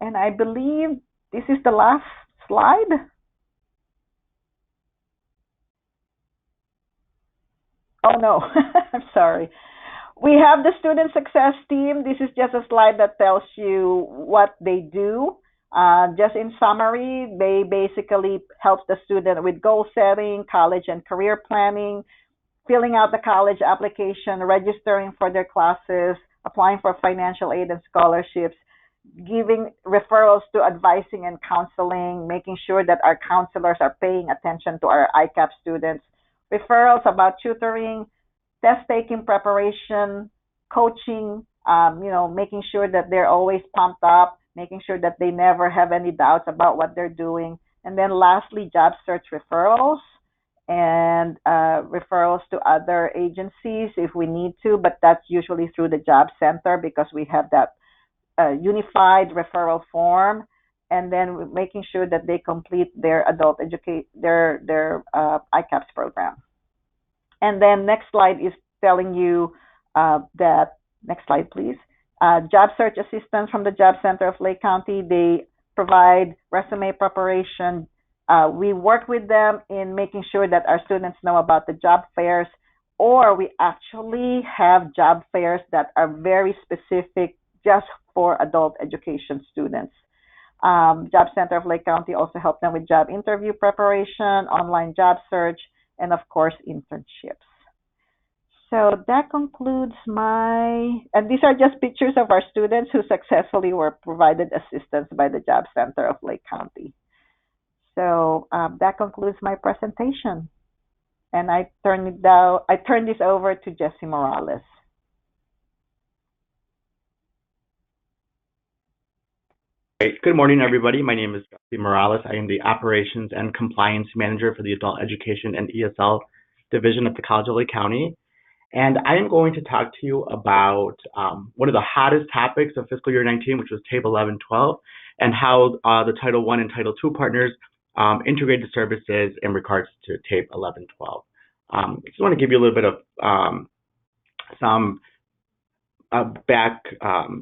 And I believe this is the last slide. Oh no, I'm sorry. We have the student success team. This is just a slide that tells you what they do. Just in summary, they basically help the student with goal setting, college and career planning, filling out the college application, registering for their classes, applying for financial aid and scholarships, giving referrals to advising and counseling, making sure that our counselors are paying attention to our ICAP students, referrals about tutoring, test-taking preparation, coaching, making sure that they're always pumped up, making sure that they never have any doubts about what they're doing. And then lastly, job search referrals and referrals to other agencies if we need to, but that's usually through the job center because we have that unified referral form. And then making sure that they complete their their ICAPS program. And then next slide is telling you that, next slide please, job search assistance from the Job Center of Lake County. They provide resume preparation. We work with them in making sure that our students know about the job fairs, or we actually have job fairs that are very specific just for adult education students. Job Center of Lake County also helps them with job interview preparation, online job search, and of course, internships. So that concludes and these are just pictures of our students who successfully were provided assistance by the Job Center of Lake County. So that concludes my presentation. And I turn this over to Jesse Morales. Great. Good morning, everybody. My name is Jesse Morales. I am the Operations and Compliance Manager for the Adult Education and ESL Division at the College of Lake County. And I am going to talk to you about one of the hottest topics of fiscal year 19, which was TABE 11-12, and how the Title I and Title II partners integrate the services in regards to TABE 11-12. I just want to give you a little bit of some back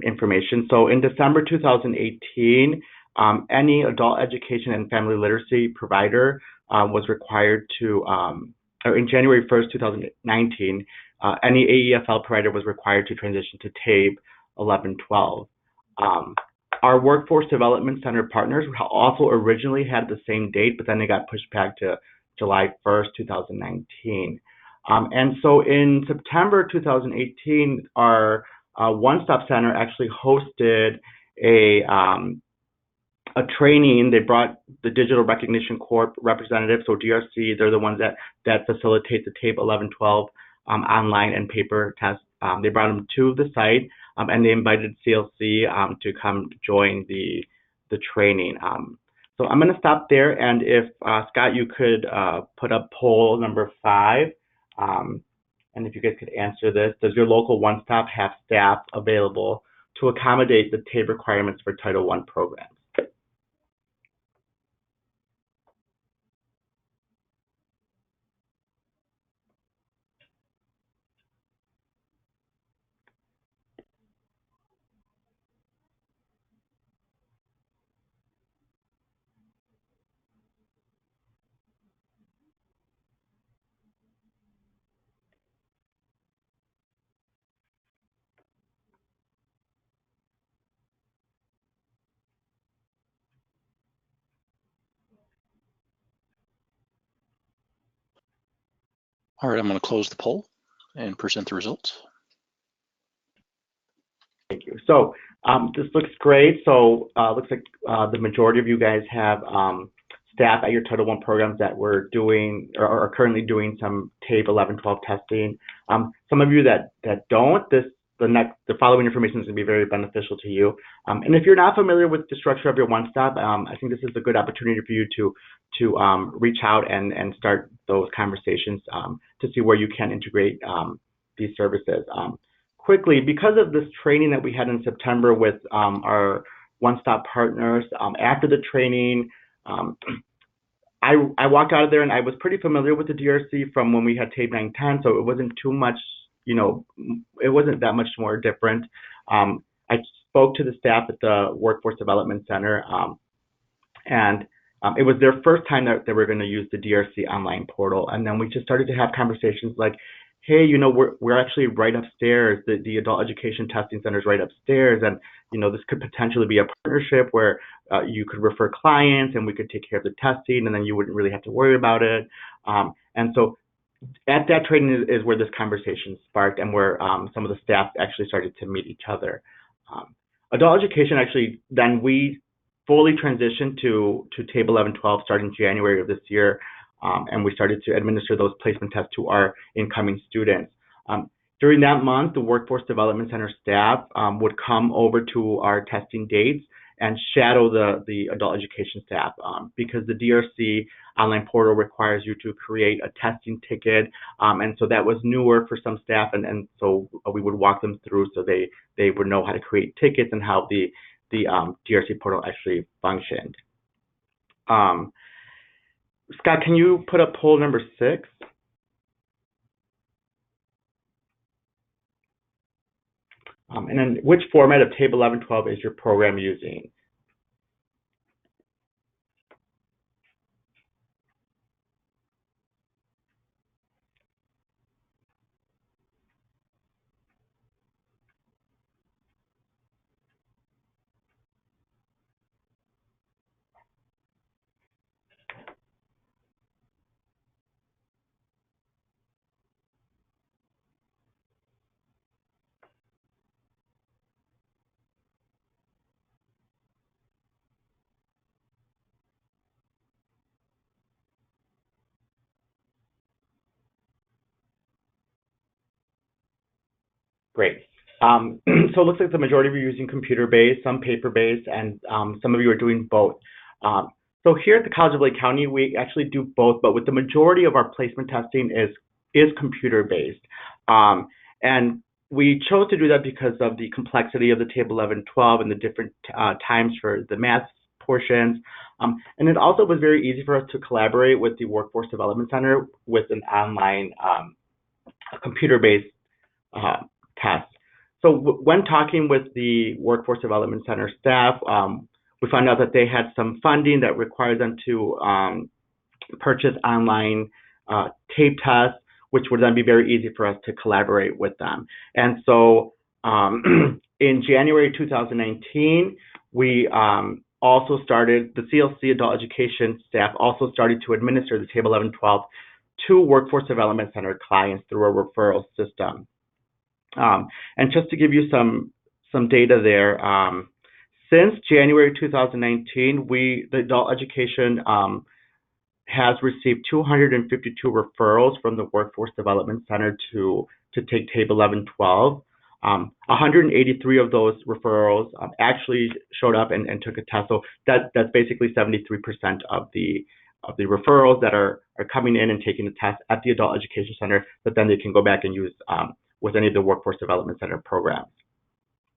information. So in December 2018, any adult education and family literacy provider was required to, or in January 1st, 2019, any AEFL provider was required to transition to TABE 11-12. Our Workforce Development Center partners also originally had the same date, but then they got pushed back to July 1st, 2019. And so in September 2018, our One Stop Center actually hosted a training. They brought the Digital Recognition Corp representatives, so DRC, they're the ones that facilitate the TABE 11-12 online and paper tests. They brought them to the site and they invited CLC to come join the training. So I'm going to stop there, and if Scott, you could put up poll number 5. And if you guys could answer this, does your local One Stop have staff available to accommodate the TABE requirements for Title I programs? All right, I'm going to close the poll and present the results. Thank you. So this looks great. So looks like the majority of you guys have staff at your Title I programs that were doing or are currently doing some TABE 11-12 testing. Some of you that don't, the following information is going to be very beneficial to you. And if you're not familiar with the structure of your one-stop, I think this is a good opportunity for you to reach out and start those conversations to see where you can integrate these services. Quickly, because of this training that we had in September with our one-stop partners, after the training, I walked out of there and I was pretty familiar with the DRC from when we had TABE 910, so it wasn't too much, it wasn't that much more different. I spoke to the staff at the Workforce Development Center, and it was their first time that they were going to use the DRC online portal, and then we just started to have conversations like, hey, we're actually right upstairs. The Adult Education Testing Center is right upstairs, and this could potentially be a partnership where you could refer clients and we could take care of the testing, and then you wouldn't really have to worry about it. And so at that training is where this conversation sparked, and where some of the staff actually started to meet each other. Adult Education actually, then we fully transitioned to TABE 11-12 starting January of this year. And we started to administer those placement tests to our incoming students. During that month, the Workforce Development Center staff would come over to our testing dates and shadow the adult education staff because the DRC online portal requires you to create a testing ticket. And so that was newer for some staff, and so we would walk them through so they would know how to create tickets and how the DRC portal actually functioned. Scott, can you put up poll number 6? And then which format of TABE 11-12 is your program using? Great. So it looks like the majority of you are using computer-based, some paper-based, and some of you are doing both. So here at the College of Lake County, we actually do both, but with the majority of our placement testing is computer-based. And we chose to do that because of the complexity of the TABE 11-12 and the different times for the math portions. And it also was very easy for us to collaborate with the Workforce Development Center with an online computer-based test. So when talking with the Workforce Development Center staff, we found out that they had some funding that required them to purchase online tape tests, which would then be very easy for us to collaborate with them. And so in January 2019, we also started, the CLC Adult Education staff also started to administer the TABE 11-12 to Workforce Development Center clients through a referral system. And just to give you some data there, since January 2019, the Adult Education has received 252 referrals from the Workforce Development Center to take TABE 11-12. 183 of those referrals actually showed up and took a test. So that's basically 73% of the referrals that are coming in and taking the test at the Adult Education Center, that then they can go back and use with any of the Workforce Development Center programs.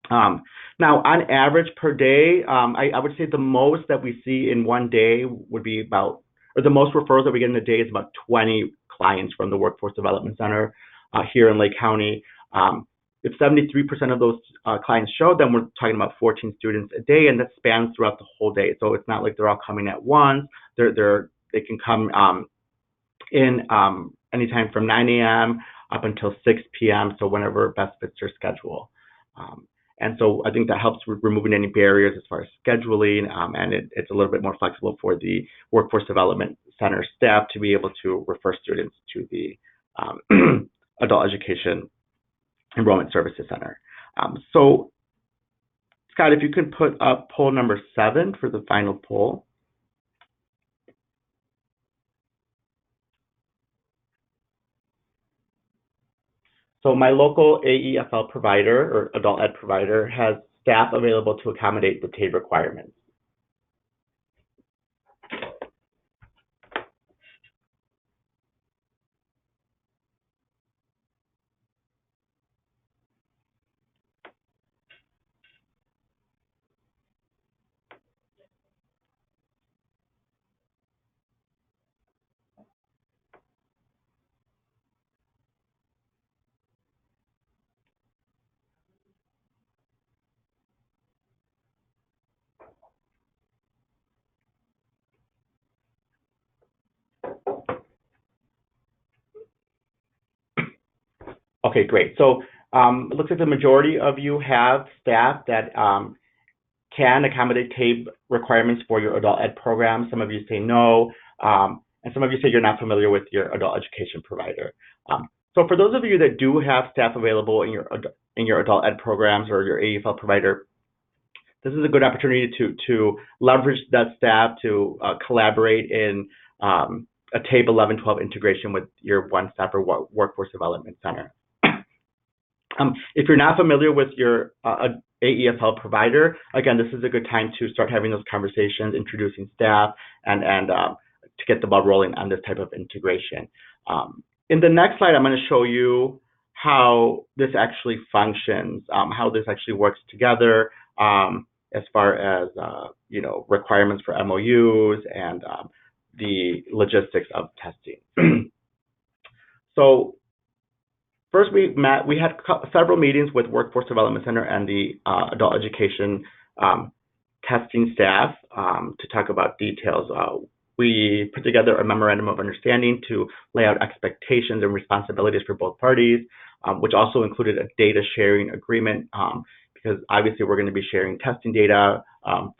Now, on average per day, I would say the most that we see in one day would be about, or the most referrals that we get in a day is about 20 clients from the Workforce Development Center here in Lake County. If 73% of those clients show, then we're talking about 14 students a day, and that spans throughout the whole day. So it's not like they're all coming at once. They can come in anytime from 9 a.m. up until 6 p.m., so whenever best fits their schedule. And so I think that helps with removing any barriers as far as scheduling, and it's a little bit more flexible for the Workforce Development Center staff to be able to refer students to the Adult Education Enrollment Services Center. So, Scott, if you can put up poll number 7 for the final poll. So my local AEFL provider or adult ed provider has staff available to accommodate the TABE requirements. Okay, great. So it looks like the majority of you have staff that can accommodate TABE requirements for your adult ed program. Some of you say no, and some of you say you're not familiar with your adult education provider. So for those of you that do have staff available in your adult ed programs or your AEFL provider, this is a good opportunity to leverage that staff to collaborate in a TABE 1112 integration with your one-stop or workforce development center. If you're not familiar with your AEFL provider, again, this is a good time to start having those conversations, introducing staff, and to get the ball rolling on this type of integration. In the next slide, I'm going to show you how this actually functions, how this actually works together, as far as requirements for MOUs and the logistics of testing. So first, we had several meetings with Workforce Development Center and the Adult Education testing staff to talk about details. We put together a memorandum of understanding to lay out expectations and responsibilities for both parties, which also included a data sharing agreement, because obviously we're going to be sharing testing data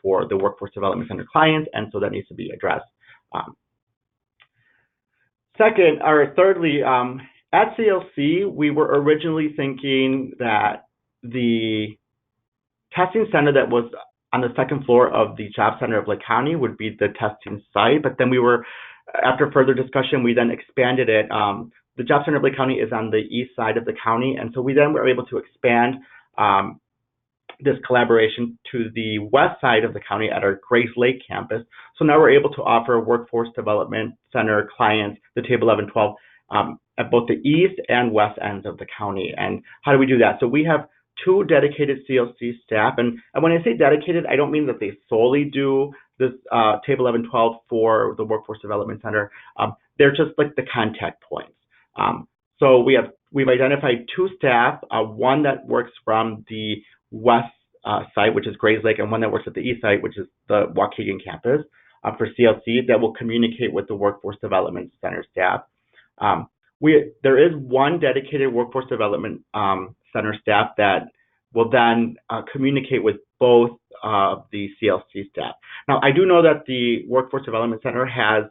for the Workforce Development Center clients, and so that needs to be addressed. Thirdly, at CLC, we were originally thinking that the testing center that was on the second floor of the Job Center of Lake County would be the testing site, but then after further discussion, we then expanded it. The Job Center of Lake County is on the east side of the county, and so we then were able to expand this collaboration to the west side of the county at our Grace Lake campus. So now we're able to offer Workforce Development Center clients the TABE 1112 at both the east and west ends of the county. And how do we do that? So we have 2 dedicated CLC staff, and when I say dedicated, I don't mean that they solely do this TABE 1112 for the Workforce Development Center. They're just like the contact points. So we've identified 2 staff, one that works from the west site, which is Grays Lake, and one that works at the east site, which is the Waukegan campus, for CLC, that will communicate with the Workforce Development Center staff. There is one dedicated Workforce Development Center staff that will then communicate with both the CLC staff. Now, I do know that the Workforce Development Center has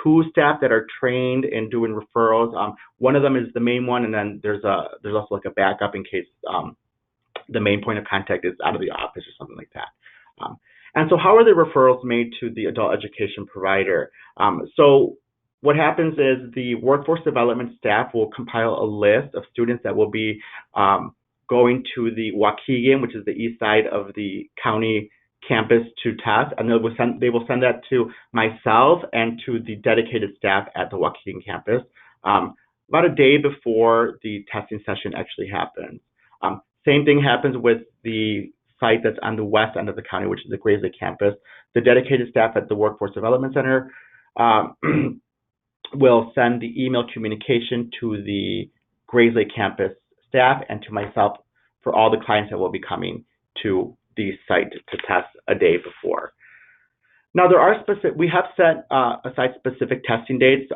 2 staff that are trained in doing referrals. One of them is the main one, and then there's also like a backup in case the main point of contact is out of the office or something like that. And so how are the referrals made to the adult education provider? So what happens is the workforce development staff will compile a list of students that will be going to the Waukegan, which is the east side of the county campus, to test, and they will send that to myself and to the dedicated staff at the Waukegan campus about a day before the testing session actually happens. Same thing happens with the site that's on the west end of the county, which is the Grays Lake campus. The dedicated staff at the Workforce Development Center will send the email communication to the Grays Lake campus staff and to myself for all the clients that will be coming to the site to test a day before. Now, we have set aside specific testing dates.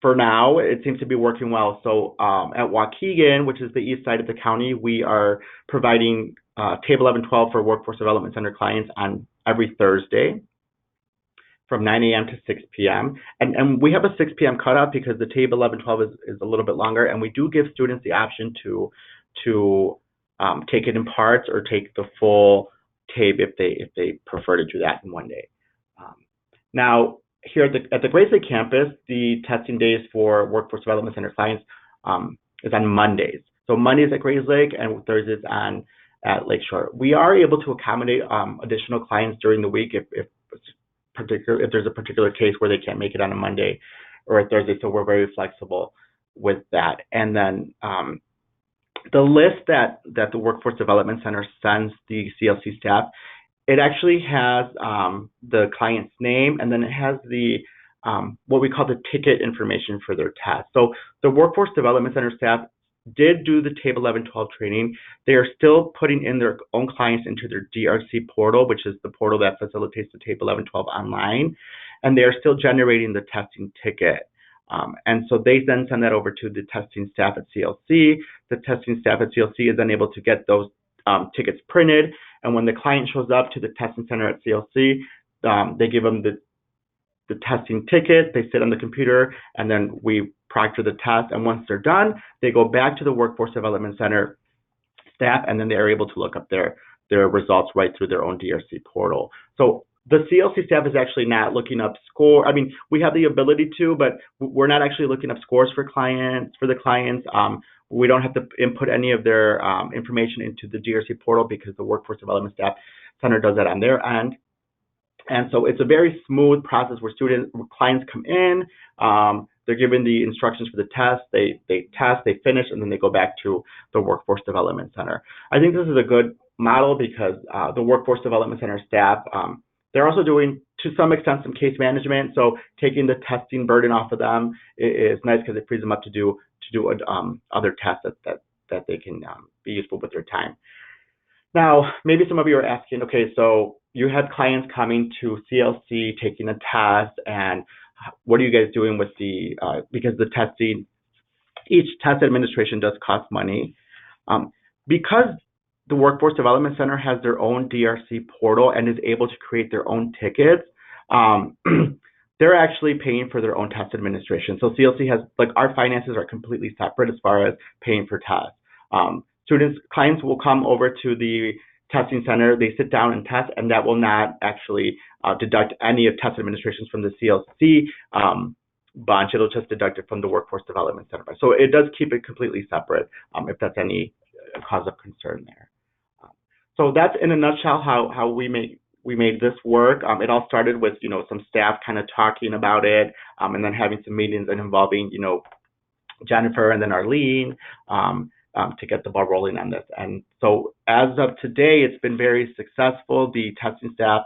For now, it seems to be working well. So at Waukegan, which is the east side of the county, we are providing TABE 1112 for Workforce Development Center clients on every Thursday. from 9 a.m. to 6 p.m. And we have a 6 p.m. cutoff because the TABE 11-12 is a little bit longer, and we do give students the option to take it in parts or take the full TABE if they prefer to do that in one day. Now, here at the Grace Lake campus, the testing days for Workforce Development Center clients is on Mondays. So Mondays at Grace Lake and Thursdays at Lakeshore. We are able to accommodate additional clients during the week if there's a particular case where they can't make it on a Monday or a Thursday. So we're very flexible with that. And then the list that the Workforce Development Center sends the CLC staff, it actually has the client's name, and then it has the what we call the ticket information for their test. So the Workforce Development Center staff did do the TABE 11-12 training. They are still putting in their own clients into their DRC portal, which is the portal that facilitates the TABE 11-12 online, and they are still generating the testing ticket. And so they then send that over to the testing staff at CLC. The testing staff at CLC is then able to get those tickets printed, and when the client shows up to the testing center at CLC, they give them the testing ticket, they sit on the computer, and then we proctor the test. And once they're done, they go back to the Workforce Development Center staff, and then they are able to look up their results right through their own DRC portal. So the CLC staff is actually not looking up score. I mean, we have the ability to, but we're not actually looking up scores for the clients. We don't have to input any of their information into the DRC portal because the Workforce Development Staff Center does that on their end. And so it's a very smooth process where clients come in, they're given the instructions for the test, they test, they finish, and then they go back to the Workforce Development Center. I think this is a good model because the Workforce Development Center staff, they're also doing, to some extent, some case management. So taking the testing burden off of them is nice because it frees them up to do other tests that they can be useful with their time. Now, maybe some of you are asking, okay, so you had clients coming to CLC taking a test, and what are you guys doing with because the testing, each test administration does cost money. Because the Workforce Development Center has their own DRC portal and is able to create their own tickets, they're actually paying for their own test administration. So CLC has, our finances are completely separate as far as paying for tests. Clients will come over to the testing center, they sit down and test, and that will not actually deduct any of test administrations from the CLC bunch. It'll just deduct it from the Workforce Development Center. So it does keep it completely separate if that's any cause of concern there. So that's in a nutshell how we made this work. It all started with some staff kind of talking about it, and then having some meetings and involving Jennifer and then Arlene to get the ball rolling on this. And so as of today, it's been very successful. The testing staff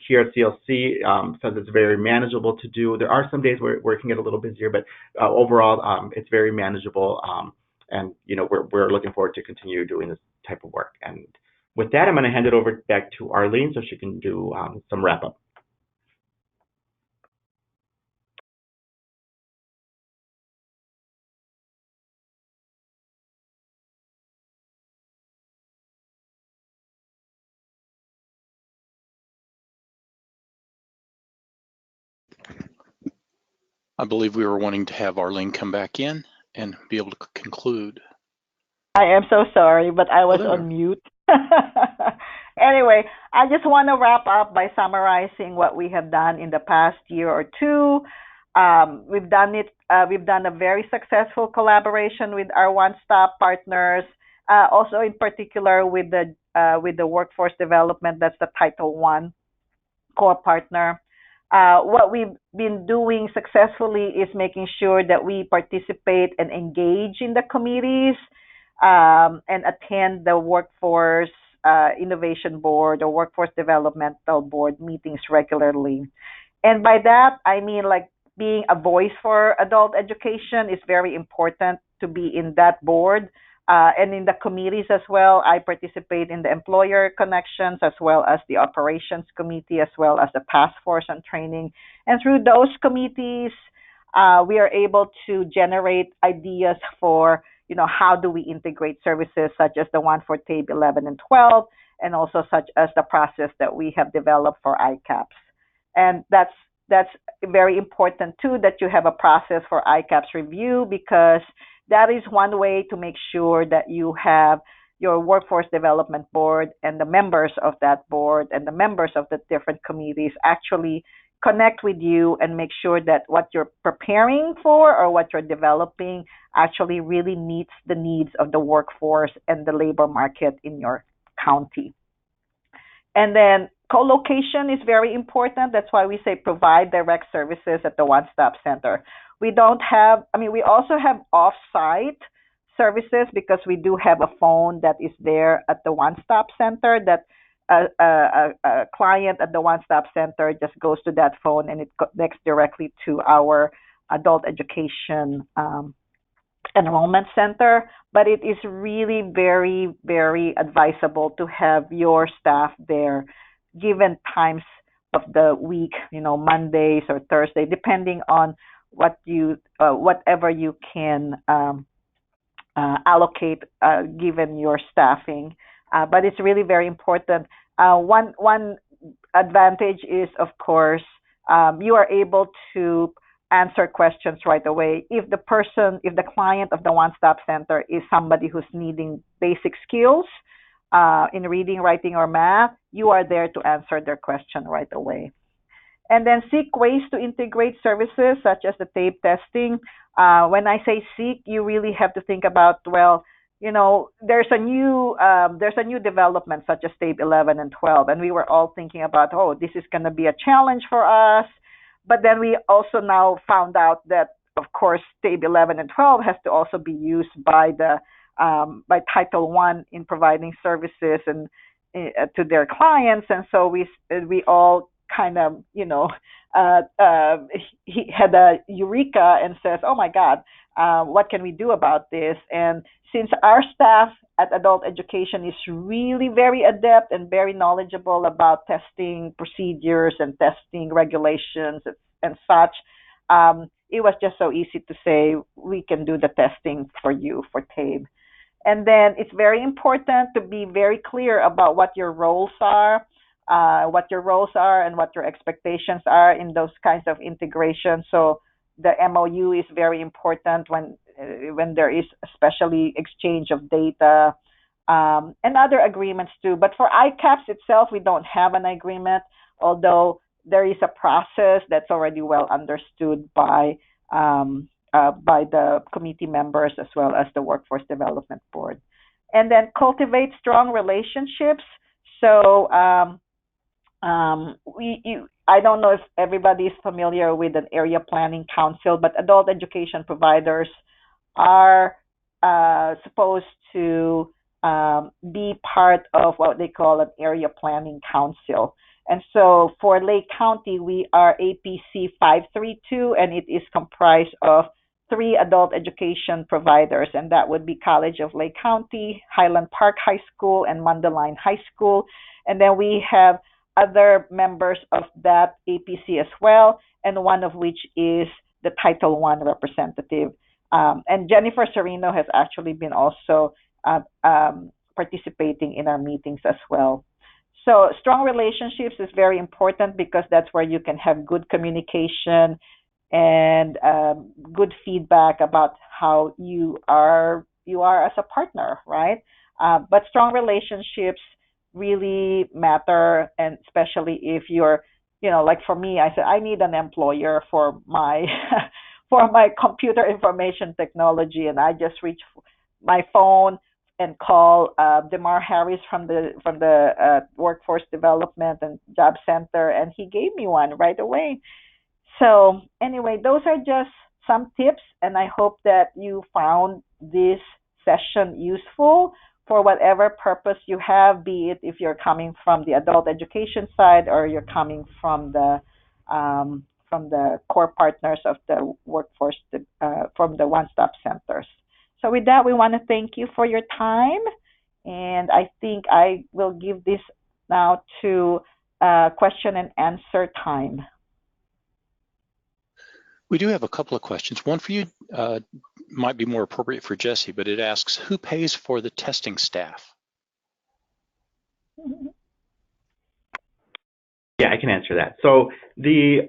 here at CLC says it's very manageable to do. There are some days where it can get a little busier, but overall it's very manageable. And we're looking forward to continue doing this type of work. And with that, I'm going to hand it over back to Arlene so she can do some wrap up. I believe we were wanting to have Arlene come back in and be able to conclude. I am so sorry, but I was on mute. Anyway, I just want to wrap up by summarizing what we have done in the past year or two. We've done a very successful collaboration with our one-stop partners, also in particular with the workforce development. That's the Title I core partner. What we've been doing successfully is making sure that we participate and engage in the committees and attend the Workforce Innovation Board or Workforce Developmental Board meetings regularly. And by that, I mean being a voice for adult education is very important to be in that board. And in the committees as well, I participate in the employer connections as well as the operations committee as well as the task force on training. And through those committees, we are able to generate ideas for, how do we integrate services such as the one for TABE 11 and 12, and also such as the process that we have developed for ICAPs. And that's very important too, that you have a process for ICAPs review, because that is one way to make sure that you have your workforce development board and the members of that board and the members of the different committees actually connect with you and make sure that what you're preparing for or what you're developing actually really meets the needs of the workforce and the labor market in your county. And then co-location is very important. That's why we say provide direct services at the one-stop center. We don't have, I mean, we also have off-site services, because we do have a phone that is there at the one-stop center that a client at the one-stop center just goes to that phone and it connects directly to our adult education enrollment center. But it is really very, very advisable to have your staff there given times of the week, Mondays or Thursday, depending on what you whatever you can allocate given your staffing. But it's really very important. One advantage is, of course, you are able to answer questions right away. If the client of the one-stop center is somebody who's needing basic skills in reading, writing, or math, you are there to answer their question right away. And then seek ways to integrate services such as the tape testing. When I say seek, you really have to think about, well, there's a new development such as tape 11 and 12, and we were all thinking about, oh, this is going to be a challenge for us. But then we also now found out that, of course, tape 11 and 12 has to also be used by by Title I in providing services and to their clients, and so we all kind of, he had a eureka and says, oh my God, what can we do about this? And since our staff at adult education is really very adept and very knowledgeable about testing procedures and testing regulations and such, it was just so easy to say, we can do the testing for you for TABE. And then it's very important to be very clear about what your roles are, and what your expectations are in those kinds of integration. So the MOU is very important when there is especially exchange of data, and other agreements too. But for ICAPs itself, we don't have an agreement, although there is a process that's already well understood by the committee members as well as the Workforce Development Board. And then cultivate strong relationships. So I don't know if everybody is familiar with an area planning council, but adult education providers are supposed to be part of what they call an area planning council. And so for Lake County, we are APC 532, and it is comprised of 3 adult education providers, and that would be College of Lake County, Highland Park High School, and Mundelein High School. And then we have other members of that APC as well, and one of which is the Title I representative. And Jennifer Serino has actually been also participating in our meetings as well. So strong relationships is very important, because that's where you can have good communication and good feedback about how you are as a partner, right? But strong relationships really matter, and especially if you're, like for me, I said I need an employer for my for my computer information technology, and I just reach my phone and call Demar Harris from the Workforce Development and Job Center, and he gave me one right away. So anyway, those are just some tips, and I hope that you found this session useful for whatever purpose you have, be it if you're coming from the adult education side or you're coming from the core partners of the workforce, from the one-stop centers. So with that, we want to thank you for your time, and I think I will give this now to question and answer time. We do have a couple of questions. One for you might be more appropriate for Jesse, but it asks, who pays for the testing staff? Yeah, I can answer that. So the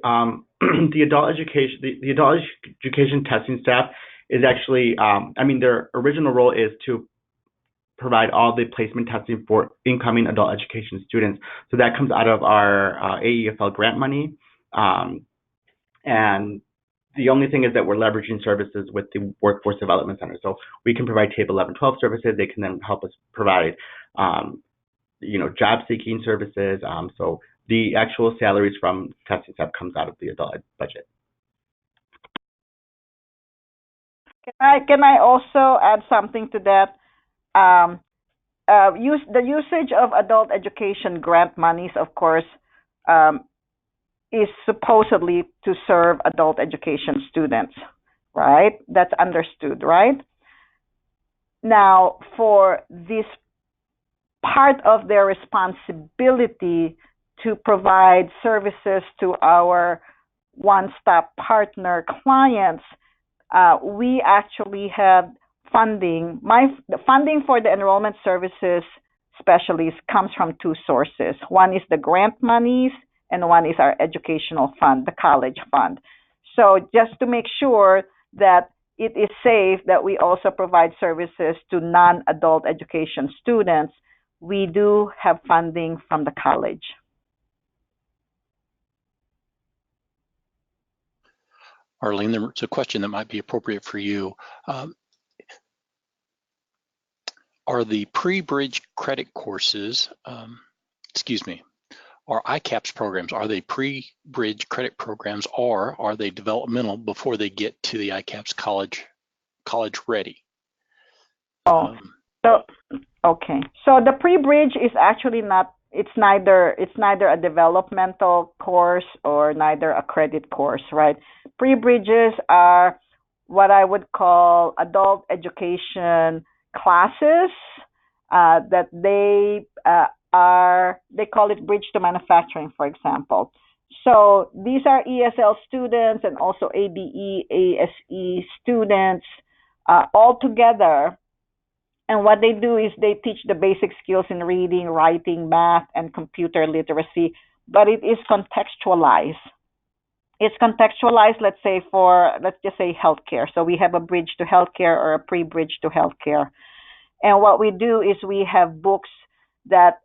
the adult education testing staff is actually, I mean, their original role is to provide all the placement testing for incoming adult education students. So that comes out of our AEFL grant money. And the only thing is that we're leveraging services with the Workforce Development Center. So we can provide Table 1112 services. They can then help us provide, job seeking services. So the actual salaries from testing staff comes out of the adult ed budget. Can I also add something to that? The usage of adult education grant monies, of course, is supposedly to serve adult education students, right? That's understood, right? Now, for this part of their responsibility to provide services to our one-stop partner clients, we actually have funding. The funding for the enrollment services specialist comes from two sources. One is the grant monies, and one is our educational fund, the college fund. So just to make sure that it is safe that we also provide services to non-adult education students, we do have funding from the college. Arlene, there's a question that might be appropriate for you. Are the pre-bridge credit courses, are ICAPs programs, are they pre-bridge credit programs, or are they developmental before they get to the ICAPs college ready? Okay. So the pre-bridge is actually not, it's neither a developmental course or neither a credit course, right? Pre-bridges are what I would call adult education classes that they call it bridge to manufacturing, for example. So these are ESL students and also ABE, ASE students all together. And what they do is they teach the basic skills in reading, writing, math, and computer literacy, but it is contextualized. It's contextualized, let's just say healthcare. So we have a bridge to healthcare or a pre-bridge to healthcare. And what we do is we have books that,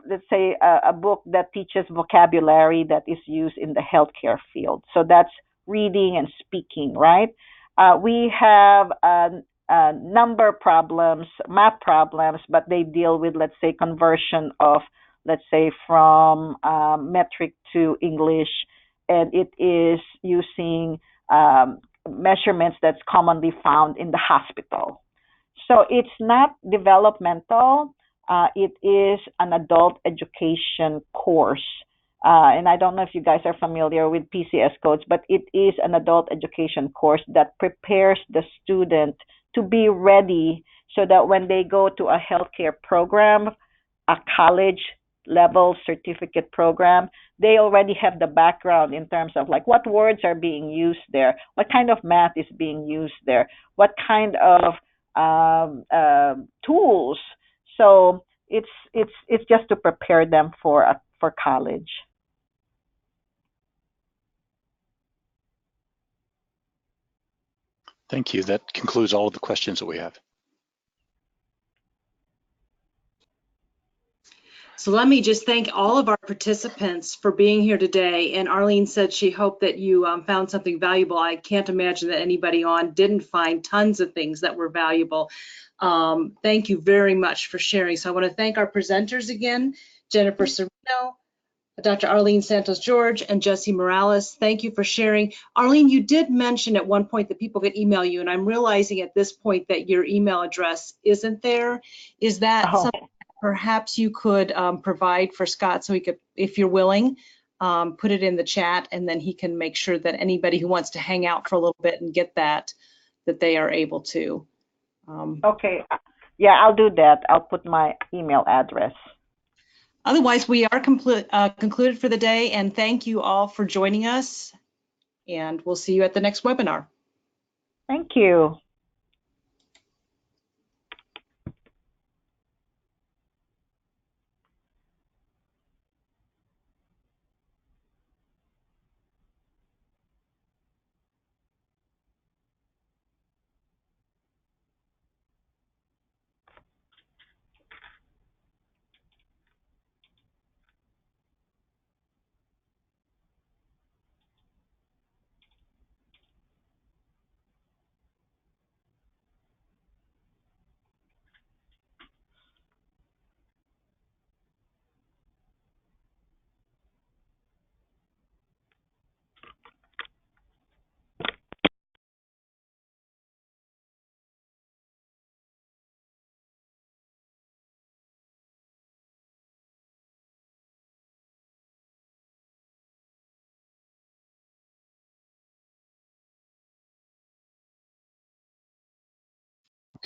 let's say a book that teaches vocabulary that is used in the healthcare field. So that's reading and speaking, right? We have number problems, math problems, but they deal with, let's say, conversion of, let's say, from metric to English, and it is using measurements that's commonly found in the hospital. So it's not developmental. It is an adult education course. And I don't know if you guys are familiar with PCS codes, but it is an adult education course that prepares the student to be ready so that when they go to a healthcare program, a college level certificate program, they already have the background in terms of like what words are being used there, what kind of math is being used there, what kind of tools. So it's just to prepare them for college. Thank you. That concludes all of the questions that we have. So let me just thank all of our participants for being here today. And Arlene said she hoped that you found something valuable. I can't imagine that anybody on didn't find tons of things that were valuable. Thank you very much for sharing. So I want to thank our presenters again, Jennifer Serino, Dr. Arlene Santos-George, and Jesse Morales. Thank you for sharing. Arlene, you did mention at one point that people could email you, and I'm realizing at this point that your email address isn't there. Is that something perhaps you could provide for Scott so he could, if you're willing, put it in the chat, and then he can make sure that anybody who wants to hang out for a little bit and get that they are able to. Okay. Yeah, I'll do that. I'll put my email address. Otherwise, we are concluded for the day, and thank you all for joining us, and we'll see you at the next webinar. Thank you.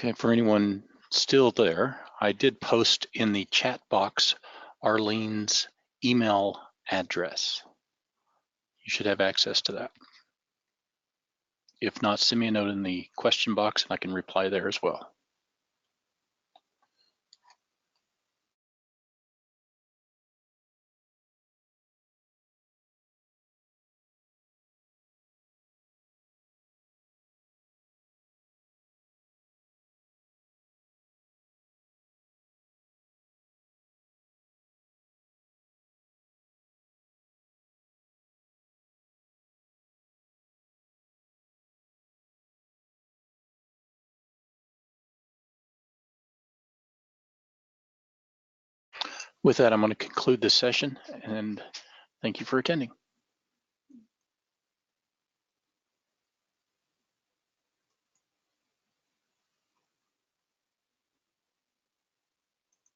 Okay, for anyone still there, I did post in the chat box Arlene's email address. You should have access to that. If not, send me a note in the question box and I can reply there as well. With that, I'm going to conclude this session and thank you for attending.